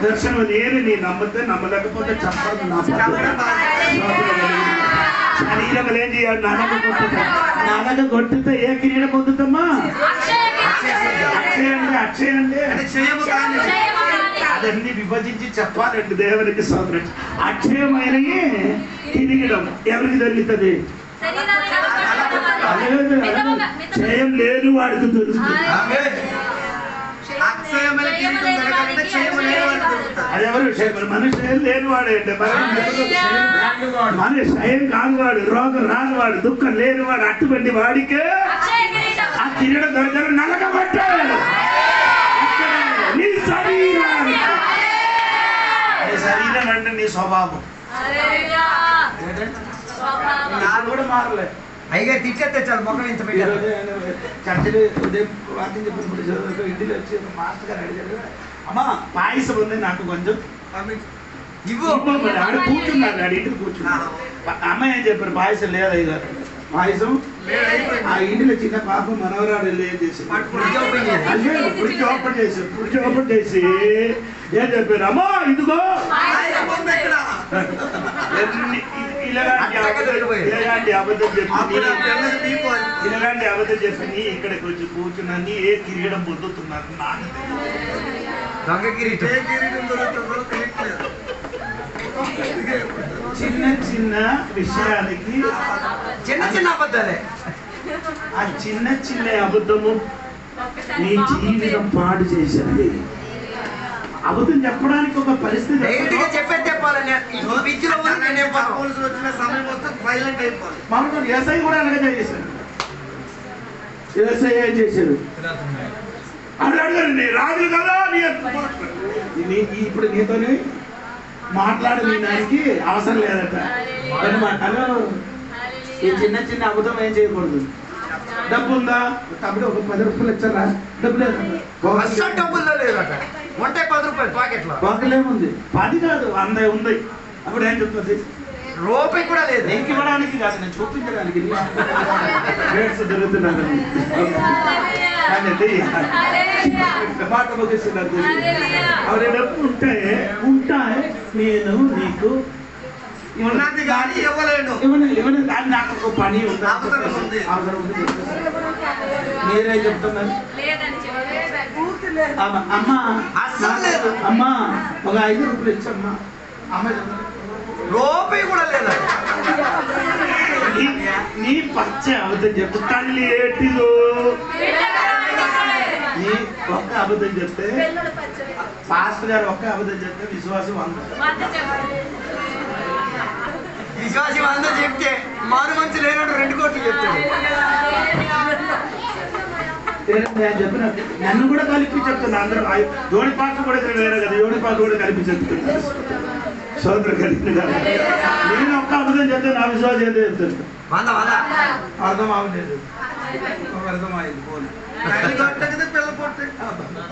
దర్శనం నేను నీ నమ్మితే నమ్మలేకపోతే చెప్పదు. నా శరీరం ఏం చేయాలి? నలగ కొట్టితే ఏ కిరీటం పొందుతామా? అక్షయ అంటే అదన్నీ విభజించి చెప్పాలండి దేవునికి సోదరుడు. అక్షయమైన కిరీటం ఎవరికి దొరుకుతుంది? క్షయం లేని వాడికి దొరుకుతుంది. అదెవరు? మన క్షయం లేనివాడే అంటే మన క్షయం కానివాడు, రోగం రానివాడు, దుఃఖం లేనివాడు, అటువంటి వాడికే ఆ కిరీటం దొరకదు. నలగబట్టాడు నీ శరీరం. నీ శరీరం అంటే నీ స్వభావం. నాకు కూడా మారలేదు. అయ్యగారు తిట్టేస్తే చాలు మొక్కలు ఇంత పెట్టారు. చర్చలు ఉదయం వాకింగ్ చెప్పినప్పుడు ఇంటికి వచ్చి మాస్టర్ గారు అడిగారు, అమ్మా పాయసం ఉంది నాకు కొంచెం ఇవ్వు. ఆడ కూర్చున్నారు, ఆడ ఇంటికి కూర్చున్నారు. అమ్మాయి ఏం చెప్పారు? పాయసం లేదు అయ్యగారు. పాయసం ఆ ఇంటిలో చిన్న పాప మనవరాడు వెళ్ళి ఏం చేసి ఫ్రిడ్జ్ ఓపెన్ చేసి ఏం చెప్పారు? అమ్మా ఇదిగో ఇలాంటి అబద్ధం చెప్పి ఇక్కడికి వచ్చి కూర్చున్నాన్ని ఏ కిరీటం పొందుతున్నారు? నాకు దొంగ కిరీటం. చిన్న చిన్న విషయానికి చిన్న అబద్ధాలే. ఆ చిన్న అబద్ధము నీ జీవితం పాడు చేసింది. అబద్ధం చెప్పడానికి ఒక పరిస్థితి చెప్పాలని మామూలు వ్యవసాయ కూడా అలాగే చేశారు. వ్యవసాయ ఏం చేశారు? అని అడగండి, రాజు కదా ఇప్పుడు నీతోని మాట్లాడే నీ దానికి అవసరం లేదట. ఈ చిన్న అబద్ధం ఏం చేయకూడదు. డబ్బు ఉందా? తమ్ముడు ఒక 10 రూపాయలు ఇచ్చారా? డబ్బు లేదు. డబ్బుల్లో లేదట. ఉంటాయి 10 రూపాయలు పాకెట్లో. పాకెట్లేముంది? 10 కాదు 100 ఉంది. అప్పుడు ఏం చెప్తుంది? రూపాయి కూడా లేదు. నీకు ఇవ్వడానికి కాదు, నేను చూపించడానికి దొరుకుతున్నాను. మాట ముగిస్తున్నారు. ఆవిడ డబ్బు ఉంటాయి నేను నీకు ఉన్నది కానీ ఇవ్వలేను. దాన్ని నాకు ఒక పని ఉంది, అవసరం ఉంది. మీరే చెప్తున్నారు. అమ్మా ఒక 5 రూపాయలు ఇచ్చమ్మా. అమ్మ రూపాయి కూడా లేదా? నీ పచ్చ అబద్ధం చెప్పు. తల్లి ఏటిదో నీ ఒక్క అబద్ధం చెప్తే, పాస్టర్ గారు ఒక్క అబద్ధం చెప్తే విశ్వాసం 100. విశ్వాసం 100 చెప్తే మారు మంచి లేనట్టు 2 కోట్లు చెప్తాడు. నేను చెప్పిన నన్ను కూడా కలిపి చెప్తున్నా. అందరూ జోడి పాత్ర కూడా వేరే కదా, జోడి పాత్ర కూడా కలిపి చెప్తున్నారు. సోదరు కలిపి నేను ఒక్క అబద్ధం చెప్తే నా విశ్వాసం ఏంటో చెప్తాను. అర్థం అవ్వలేదు. అర్థమైంది.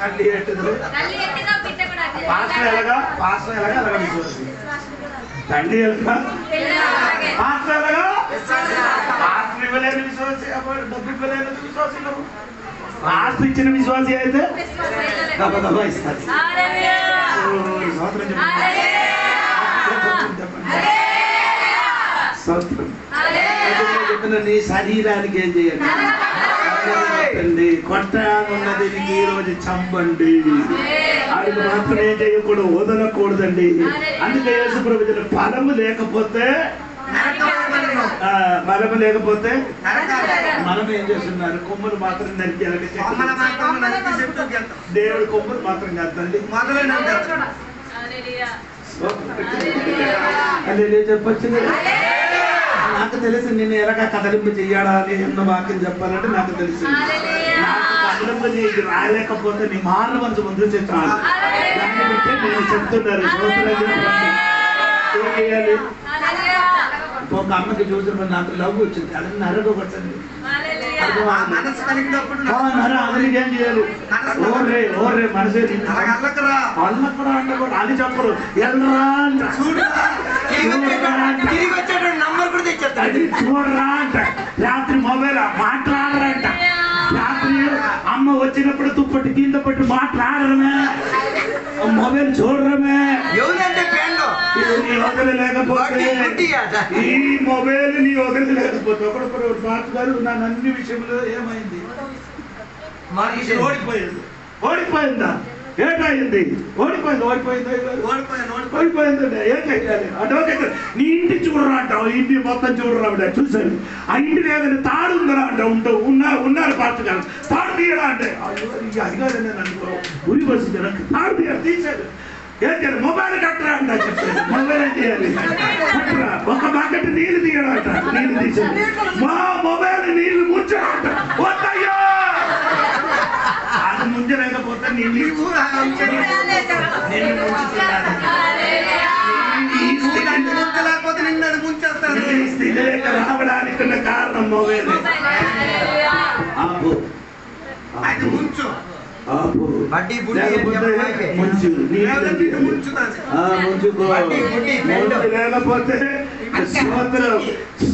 తల్లి ఎట్టుదు పాస్టర్ ఎలాగా అలాగా విశ్వాసం. తండ్రి ఎలాగా పాస్టర్ ఎలాగా పాస్టర్ ఇవ్వలేని విశ్వాసి, డబ్బు ఇవ్వలేని విశ్వాసం. పాస్టర్ ఇచ్చిన విశ్వాసి అయితే దబా ఇస్తారు. స్తోత్రం. నీ శరీరానికి ఏం చేయండి, కొట్టానున్నది ఈ రోజు చంపండి. ఆయనకు మాత్రం ఏం చేయకూడదు, వదలకూడదండి. అందుకే యేసు ప్రభువుల ఫలము లేకపోతే మనం ఏం చేస్తున్నారు, కొమ్ములు మాత్రం నరికి దేవుడి కొమ్ములు మాత్రం కాదండి అదే చెప్పచ్చు. నాకు తెలిసి నేను ఎలాగ కదలింపు చెయ్యాడా అని ఎన్నో వాక్యం చెప్పాలంటే నాకు తెలిసి నాకు కదలింపు చేసి రాలేకపోతే నీ మారణ మనసు ముందు చాలు. దాన్ని బట్టి నేను చెప్తున్నారు ఏం చేయాలి. ఒక అమ్మకి చూసినప్పుడు నాకు లవ్ వచ్చింది, అది నరగొట్టండి. అతనికి ఏం చేయాలి, ఓర్రే ఓర్రే మనసే అల్లకరా అంటే అని చెప్పరు, ఎల్రా అంట చూడరా అంట. రాత్రి మొబైల్ మాట్లాడరంట. రాత్రి అమ్మ వచ్చినప్పుడు దుప్పటి కింద పట్టి మాట్లాడరమే, మొబైల్ చూడరమే. నీ వదలలేకపోతే ఈ మొబైల్ నీ వదలలేకపోతే ఒకడొకరు మాట్లాడు. నన్ను అన్ని విషయంలో ఏమైంది, ఓడిపోయిందా, ఏటైంది, ఓడిపోయిందండి. ఏం చేయాలి అంటే నీ ఇంటి చూడరా అంటావు, ఇంటి మొత్తం చూడరా అంటే చూసాను. ఆ ఇంటి లేదని తాడు ఉందరా అంటే ఉన్నారు పార్టీగారు, తాడు తీయరా అంటే అదిగానే నేను అనుకో ఉరి బస్సు తాడు తీయాలి, తీసాడు. ఏం చేయాలి, మొబైల్ కట్టరా అంట చెప్పారు. మొబైల్ ఏం చేయాలి, కట్టరా. ఒక బకెట్ నీళ్ళు తీయడం అంట, నీళ్ళు తీసాడు. మా మొబైల్ నీళ్ళు ముంచాడంట. వద్దయ్యా అది ముంచలేకపోతే నీవు రావడానికి ఉన్న కారణం మొబైల్. లేకపోతే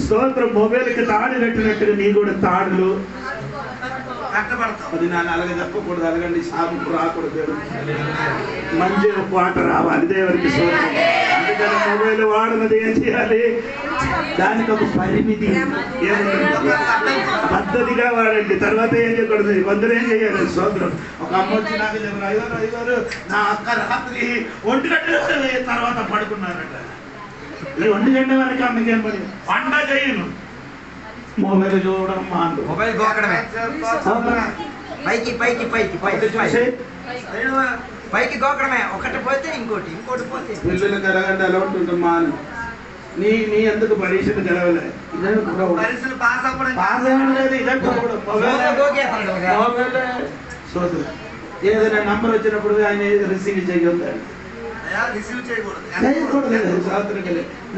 స్తోత్రం మొబైల్కి తాడు కట్టినట్టుగా నీ కూడా తాడులు అది నాన్న అలాగే చెప్పకూడదు. అలాగండి సాగు రాకూడదు, మంచి పాట రావాలి దేవుడికి స్తోత్రం. అందుకని మొబైల్ వాడినది ఏం చేయాలి, దానికి ఒక పరిమితి పద్ధతిగా వాడండి. తర్వాత ఏం చేయకూడదు, కొందరు ఏం చేయాలి స్తోత్రం. ఒక అమ్మ వచ్చి నాకు చెప్పారు, అయ్యారు నా అక్క రాత్రి 1 గంట తర్వాత పడుకున్నారట. ఈ 1 గంట వరకు అమ్మకి ఏం పడి వంట చేయను, మొబైల్ చూడడం మాను, మొబైల్ గోకడమే. పైకి పైకి పైకి పైకి పైకి గోకడమే. ఒకటి పోతే ఇంకోటి పోతే పిల్లలు కలగండి అలా ఉంటుంది మాను. నీ ఎందుకు పరీక్షలు గెలవలే, పాస్ అవ్వడం లేదు. ఇదే మొబైల్ ఏదైనా నంబర్ వచ్చినప్పుడు ఆయన రిసీవ్ చేయగలుగుతాడు, చేయకూడదు.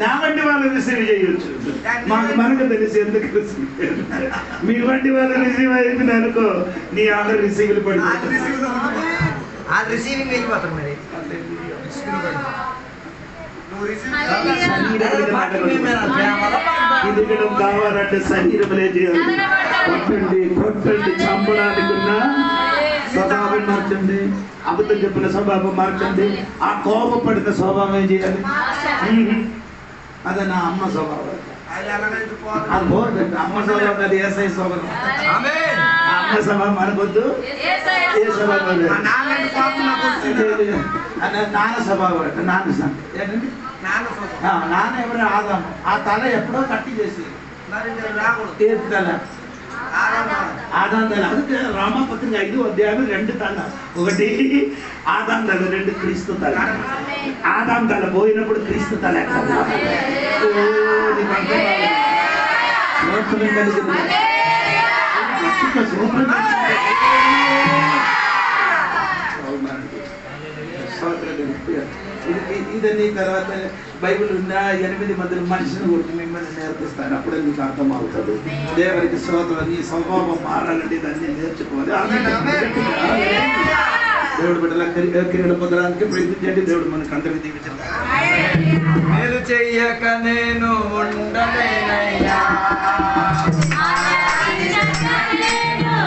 నా వంటి వాళ్ళు రిసీవ్ చేయొచ్చు, మనకు తెలిసి ఎందుకు రిసీవ్. మీ వంటి వాళ్ళు రిసీవ్ అయింది అనుకో, నీ ఆర్డర్ రిసీవ్లు పడుతుంది, రిసీవింగ్ అయిపోతారు. మరి ఎదగడం కావాలంటే శరీరములే చేయాలి. కొట్టండి చంపడానికి ఉన్న స్వభావం మార్చండి, అబద్ధం చెప్పిన స్వభావం మార్చండి, ఆ కోపపడిన స్వభావం చేయాలి. అదే నా అమ్మ స్వభావం, అది పోదండి. అమ్మ స్వభావం అది ఏసై స్వభావం. అమ్మ స్వభావం మనకొద్దు, ఏ స్వభావం నాన్న స్వభావం. ఏంటండి నాన్న ఎవరు ఆదాం, ఆ తల ఎప్పుడో కట్టి చేసి తల ఆదాం తల. అందుకే రామపత్రిక 5వ అధ్యాయం 2 తల, ఒకటి ఆదాం తల, 2 క్రీస్తు తల. ఆదాం తల పోయినప్పుడు క్రీస్తు తల ఎక్కడ ఇదని. తర్వాత బైబిల్ ఉన్న 8 మంది మనిషిని కొట్టి మిమ్మల్ని నేర్పిస్తాను, అప్పుడే మీకు అర్థం అవుతుంది. దేవునికి స్తోత్రం. నీ స్వభావం మారాలంటే దాన్ని నేర్చుకోవాలి. దేవుడు బిడ్డల కిరీటం పొందడానికి ప్రయత్నించండి. దేవుడు మనకు అందరికీ దీవించాలి. మేలు చెయ్యక నేను ఉండలేనయ్యా, ఆరాధించక నేను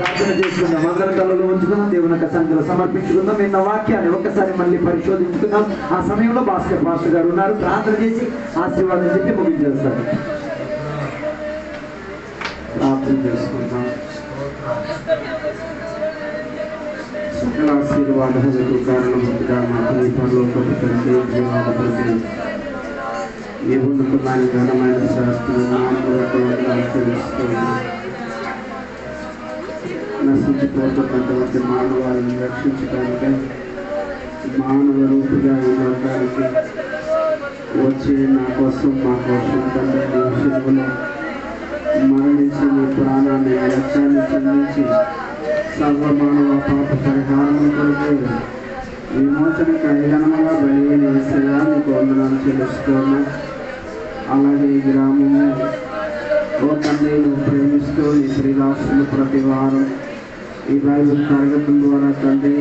ప్రార్థన చేసుకుందాం. అందరి కళ్ళలో ఉంచుకుందాం. దేవుని యొక్క సంఖ్యలో సమర్పించుకుందాం. నిన్న వాక్యాన్ని ఒక్కసారి మళ్ళీ పరిశోధించుకుందాం. ఆ సమయంలో భాస్కర్ పాస్టర్ గారు ఉన్నారు. ప్రార్థన చేసి ఆశీర్వాదం చెప్పి ముగించేస్తారు. ప్రార్థన చేసుకుందాం. సకల ఆశీర్వాదాలకు కారణముగా మాకు ఈ పరలోకపు తండ్రి జీవాధిపతి ఈ ఉన్నతమైన ఘనమైన శాస్త్రం తెలుస్తున్నాం. నశించిపోతున్నటువంటి మానవాళిని రక్షించడానికి మానవ రూపిగా ఈ లోకానికి వచ్చి నా కోసం మా కోసం తండ్రి నీ శిలువలో మరణించి నీ ప్రాణాన్ని రక్షాన్ని చెందించి సర్వమానవ పాప పరిహారం కొరకు విమోచనకు ఐదనముగా బలిగిన విషయానికి వందనాలు చెల్లిస్తున్నా. అలాగే ఈ గ్రామము ఓ తండ్రి నువ్వు ప్రేమిస్తూ నీ ప్రియాసులు ప్రతి వారం ఈ బైబిల్ తరగతుల ద్వారా తండ్రి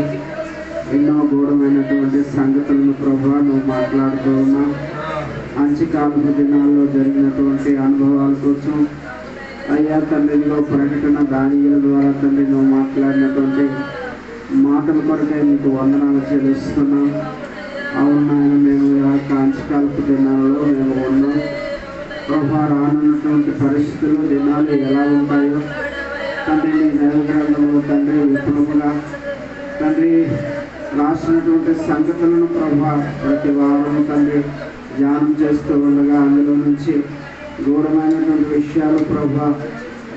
ఎన్నో గూఢమైనటువంటి సంగతులను ప్రభావ నువ్వు మాట్లాడుతూ ఉన్నా. అంత్యకాలపు దినాల్లో జరిగినటువంటి అనుభవాల కోసం అయ్యా తండ్రిలో ప్రకటన దానిల ద్వారా తండ్రి నువ్వు మాట్లాడినటువంటి మాటల కొరకే నీకు వందనాలు చెల్లిస్తున్నాం. అవును నాయన, మేము అంత్యకాలపు దినాలలో మేము ఉన్నాం ప్రభా. రానున్నటువంటి పరిస్థితులు దినాలు ఎలా ఉంటాయో తండ్రి నీ దైవగ్రంథంలో తండ్రి విపులముగా తండ్రి రాసినటువంటి సంగతులను ప్రభా ప్రతి వారం తండ్రి ధ్యానం చేస్తూ ఉండగా అందులో నుంచి గూఢమైనటువంటి విషయాలు ప్రభా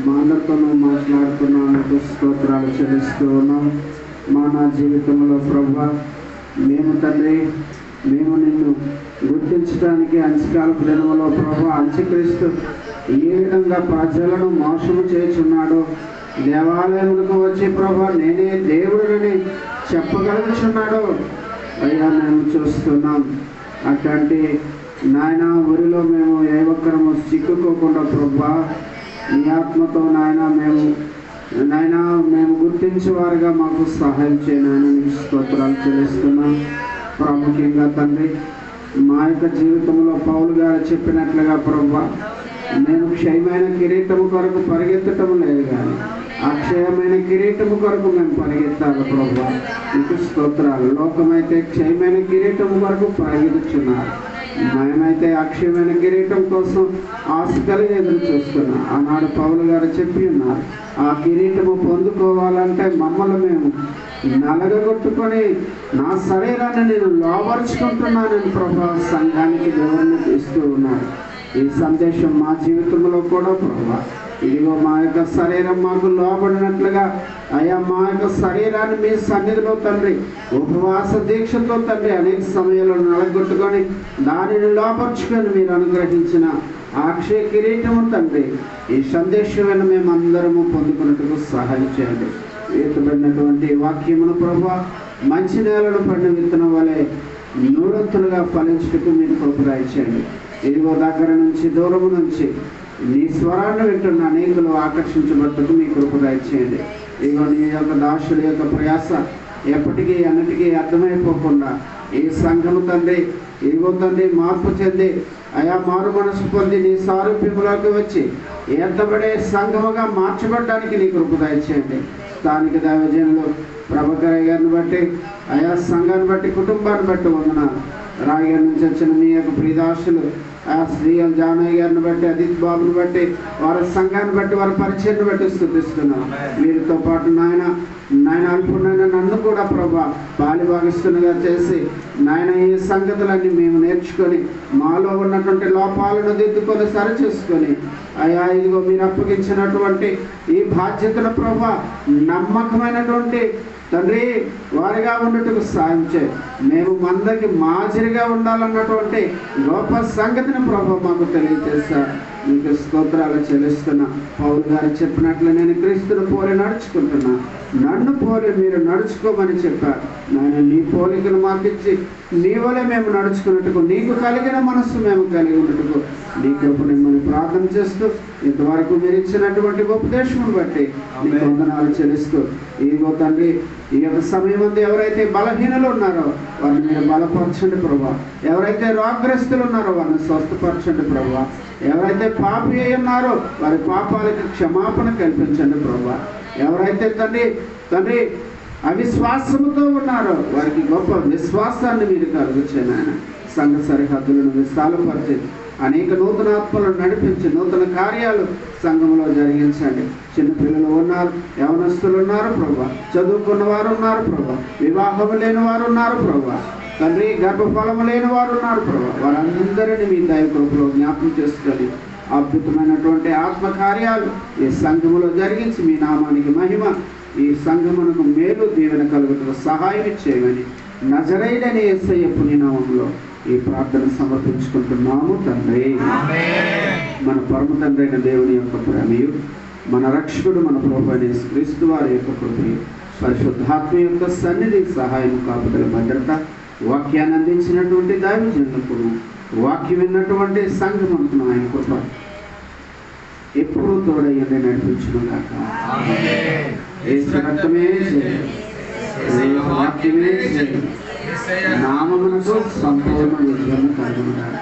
మా అందరితో మాట్లాడుతున్నాను. స్తోత్రాలు చెల్లిస్తూ ఉన్నాం. నా జీవితంలో ప్రభా మేము తండ్రి మేము నిన్ను గుర్తించడానికి అంత్యకాలపు దినములో ప్రభా అంత్యక్రీస్తు ఏ విధంగా ప్రజలను మోసము చేయుచున్నాడో దేవాలయములకు వచ్చి ప్రభా నేనే దేవుడిని చెప్పగలుగుచున్నాడో అయ్యా మేము చూస్తున్నాం. అట్లాంటి నాయన ఊరిలో మేము ఏ ఒక్కరము చిక్కుకోకుండా ప్రభా నీ ఆత్మతో మేము గుర్తించేవారుగా మాకు సహాయం చేయనని స్తోత్రాలు చెల్లిస్తున్నాం. ప్రాముఖ్యంగా తండ్రి మా యొక్క జీవితంలో పౌలు గారు చెప్పినట్లుగా ప్రభా నేను క్షయమైన కిరీటము కొరకు పరిగెత్తటం లేదు కానీ అక్షయమైన కిరీటము కొరకు మేము పరిగెత్తాలి ప్రభా. నీకు స్తోత్రాలు. లోకమైతే క్షయమైన కిరీటము కొరకు పరిగెత్తుచున్నారు, మేమైతే అక్షయమైన కిరీటం కోసం ఆశ కలిగి ఎదురు చూస్తున్నా. ఆనాడు పౌలు గారు చెప్పి ఉన్నారు, ఆ కిరీటము పొందుకోవాలంటే మమ్మల్ని మేము నలగగొట్టుకొని నా శరీరాన్ని నేను లోపరుచుకుంటున్నానని ప్రభా సంఘానికి దేవుడిని ఇస్తూ ఉన్నారు. ఈ సందేశం మా జీవితంలో కూడా ప్రభా ఇదిగో మా యొక్క శరీరం మాకు లోబడినట్లుగా అయ్యా మా యొక్క శరీరాన్ని మీ సన్నిధిలో తండ్రి ఉపవాస దీక్షతో తండ్రి అనేక సమయంలో నలగొట్టుకొని దానిని లోపరుచుకొని మీరు అనుగ్రహించిన అక్షయ కిరీటము తండ్రి ఈ సందేశమైన మేమందరము పొందుకున్నట్టుకు సహాయం చేయండి. వేతబడినటువంటి వాక్యమును ప్రభా మంచి నేలను పడిన విత్తనం వలె నూడొత్తులుగా ఫలించుటకు మీరు కృపదయచేయండి. ఇదిగో దగ్గర నుంచి దూరము నుంచి నీ స్వరాన్ని వింటున్న అనేకులు ఆకర్షించబట్టుకు మీ కృపదయచేయండి. ఇదిగో నీ యొక్క దాసుల యొక్క ప్రయాస ఎప్పటికీ అన్నిటికీ అర్థమైపోకుండా ఈ సంఘము తండ్రి ఇదిగో తండ్రి మార్పు చెంది అయా మారు మనసు పొంది నీ సారూప్యములోకి వచ్చి ఎత్తబడే సంఘముగా మార్చబడడానికి నీ కృపదయచేయండి. స్థానిక దైవజనులు ప్రభాకర్ గారిని బట్టి ఆయా సంఘాన్ని బట్టి కుటుంబాన్ని బట్టి వందనాలు. రాయగారి నుంచి వచ్చిన మీ యొక్క ప్రియదాసులు ఆ శ్రీఎల్ జానయ్య గారిని బట్టి అదిత్ బాబుని బట్టి వారి సంఘాన్ని బట్టి వారి పరిచయాన్ని బట్టి స్తుతిస్తున్నాను. వీరితో పాటు నాయన అల్పుడైన నన్ను కూడా ప్రభా పాలి భాగస్తునిగా చేసి నాయన ఈ సంగతులన్నీ మేము నేర్చుకొని మాలో ఉన్నటువంటి లోపాలను దిద్దుకొని సరిచేసుకొని అయ్యా ఇదిగో మీరు అప్పగించినటువంటి ఈ బాధ్యతల ప్రభా నమ్మకమైనటువంటి తండ్రి వారిగా ఉన్నట్టుకు సాయం చేయి. మేము మందరికి మాదిరిగా ఉండాలన్నటువంటి గొప్ప సంగతిని ప్రభు మాకు తెలియజేశారు. మీకు స్తోత్రాలు చెల్లిస్తున్నా. పౌలు గారు చెప్పినట్లు నేను క్రీస్తుని పోలి నడుచుకుంటున్నా, నన్ను పోలి మీరు నడుచుకోమని చెప్పారు. నేను నీ పోలికను మాకిచ్చి నీ వలె మేము నడుచుకున్నట్టుకు నీకు కలిగిన మనస్సు మేము కలిగి ఉన్నట్టుకు నీ కృప మిమ్మల్ని ప్రార్థన చేస్తూ ఇంతవరకు మీరు ఇచ్చినటువంటి ఉపదేశం బట్టి నీకు వందనాలు చెల్లిస్తూ ఇదిగో తండ్రి ఈ యొక్క సమయం ముందు ఎవరైతే బలహీనలు ఉన్నారో వారిని మీరు బలపరచండి ప్రభా. ఎవరైతే రోగగ్రస్తులు ఉన్నారో వారిని స్వస్థపరచండి ప్రభా. ఎవరైతే పాపి అయి ఉన్నారో వారి పాపాలకి క్షమాపణ కల్పించండి ప్రభా. ఎవరైతే తండ్రి అవిశ్వాసముతో ఉన్నారో వారికి గొప్ప విశ్వాసాన్ని మీరు కలుగుచేయండి ఆయన. సంఘ సరిహద్దులను విశాలపరిచి అనేక నూతన ఆత్మలను నడిపించి నూతన కార్యాలు సంఘంలో జరిగించండి. చిన్నపిల్లలు ఉన్నారు, యవనస్తులు ఉన్నారు ప్రభా, చదువుకున్న వారు ఉన్నారు ప్రభా, వివాహం లేని వారు ఉన్నారు ప్రభా, తండ్రి గర్భఫలము లేని వారు ఉన్నారు ప్రభా. వారందరినీ మీ దయ కృపలో జ్ఞాపకం చేసుకొని అద్భుతమైనటువంటి ఆత్మకార్యాలు ఈ సంఘములో జరిగించి మీ నామానికి మహిమ, ఈ సంఘమునకు మేలు దీవెన కలుగుతున్న సహాయం చేయమని నజరేయుడైన యేసయ్య పుణ్యనామంలో ఈ ప్రార్థన సమర్పించుకుంటున్నాము తండ్రి. మన పరమ తండ్రి అయిన దేవుని యొక్క ప్రేమయు, మన రక్షకుడు మన ప్రభువైన యేసుక్రీస్తు వారి యొక్క కృపయు, పరిశుద్ధాత్మ యొక్క సన్నిధి, సహాయం, కాపుదల, భద్రత, వాక్యాన్ని అందించినటువంటి దైవజనులకు, వాక్యం విన్నటువంటి సంఘమునకు ఆయన కృప ఎప్పుడూ తోడయ్యండి నడిపించును గాక. యేసు రక్తమే వాక్యమే నామమునకు సంపూర్ణ విజయం కలుగును గాక.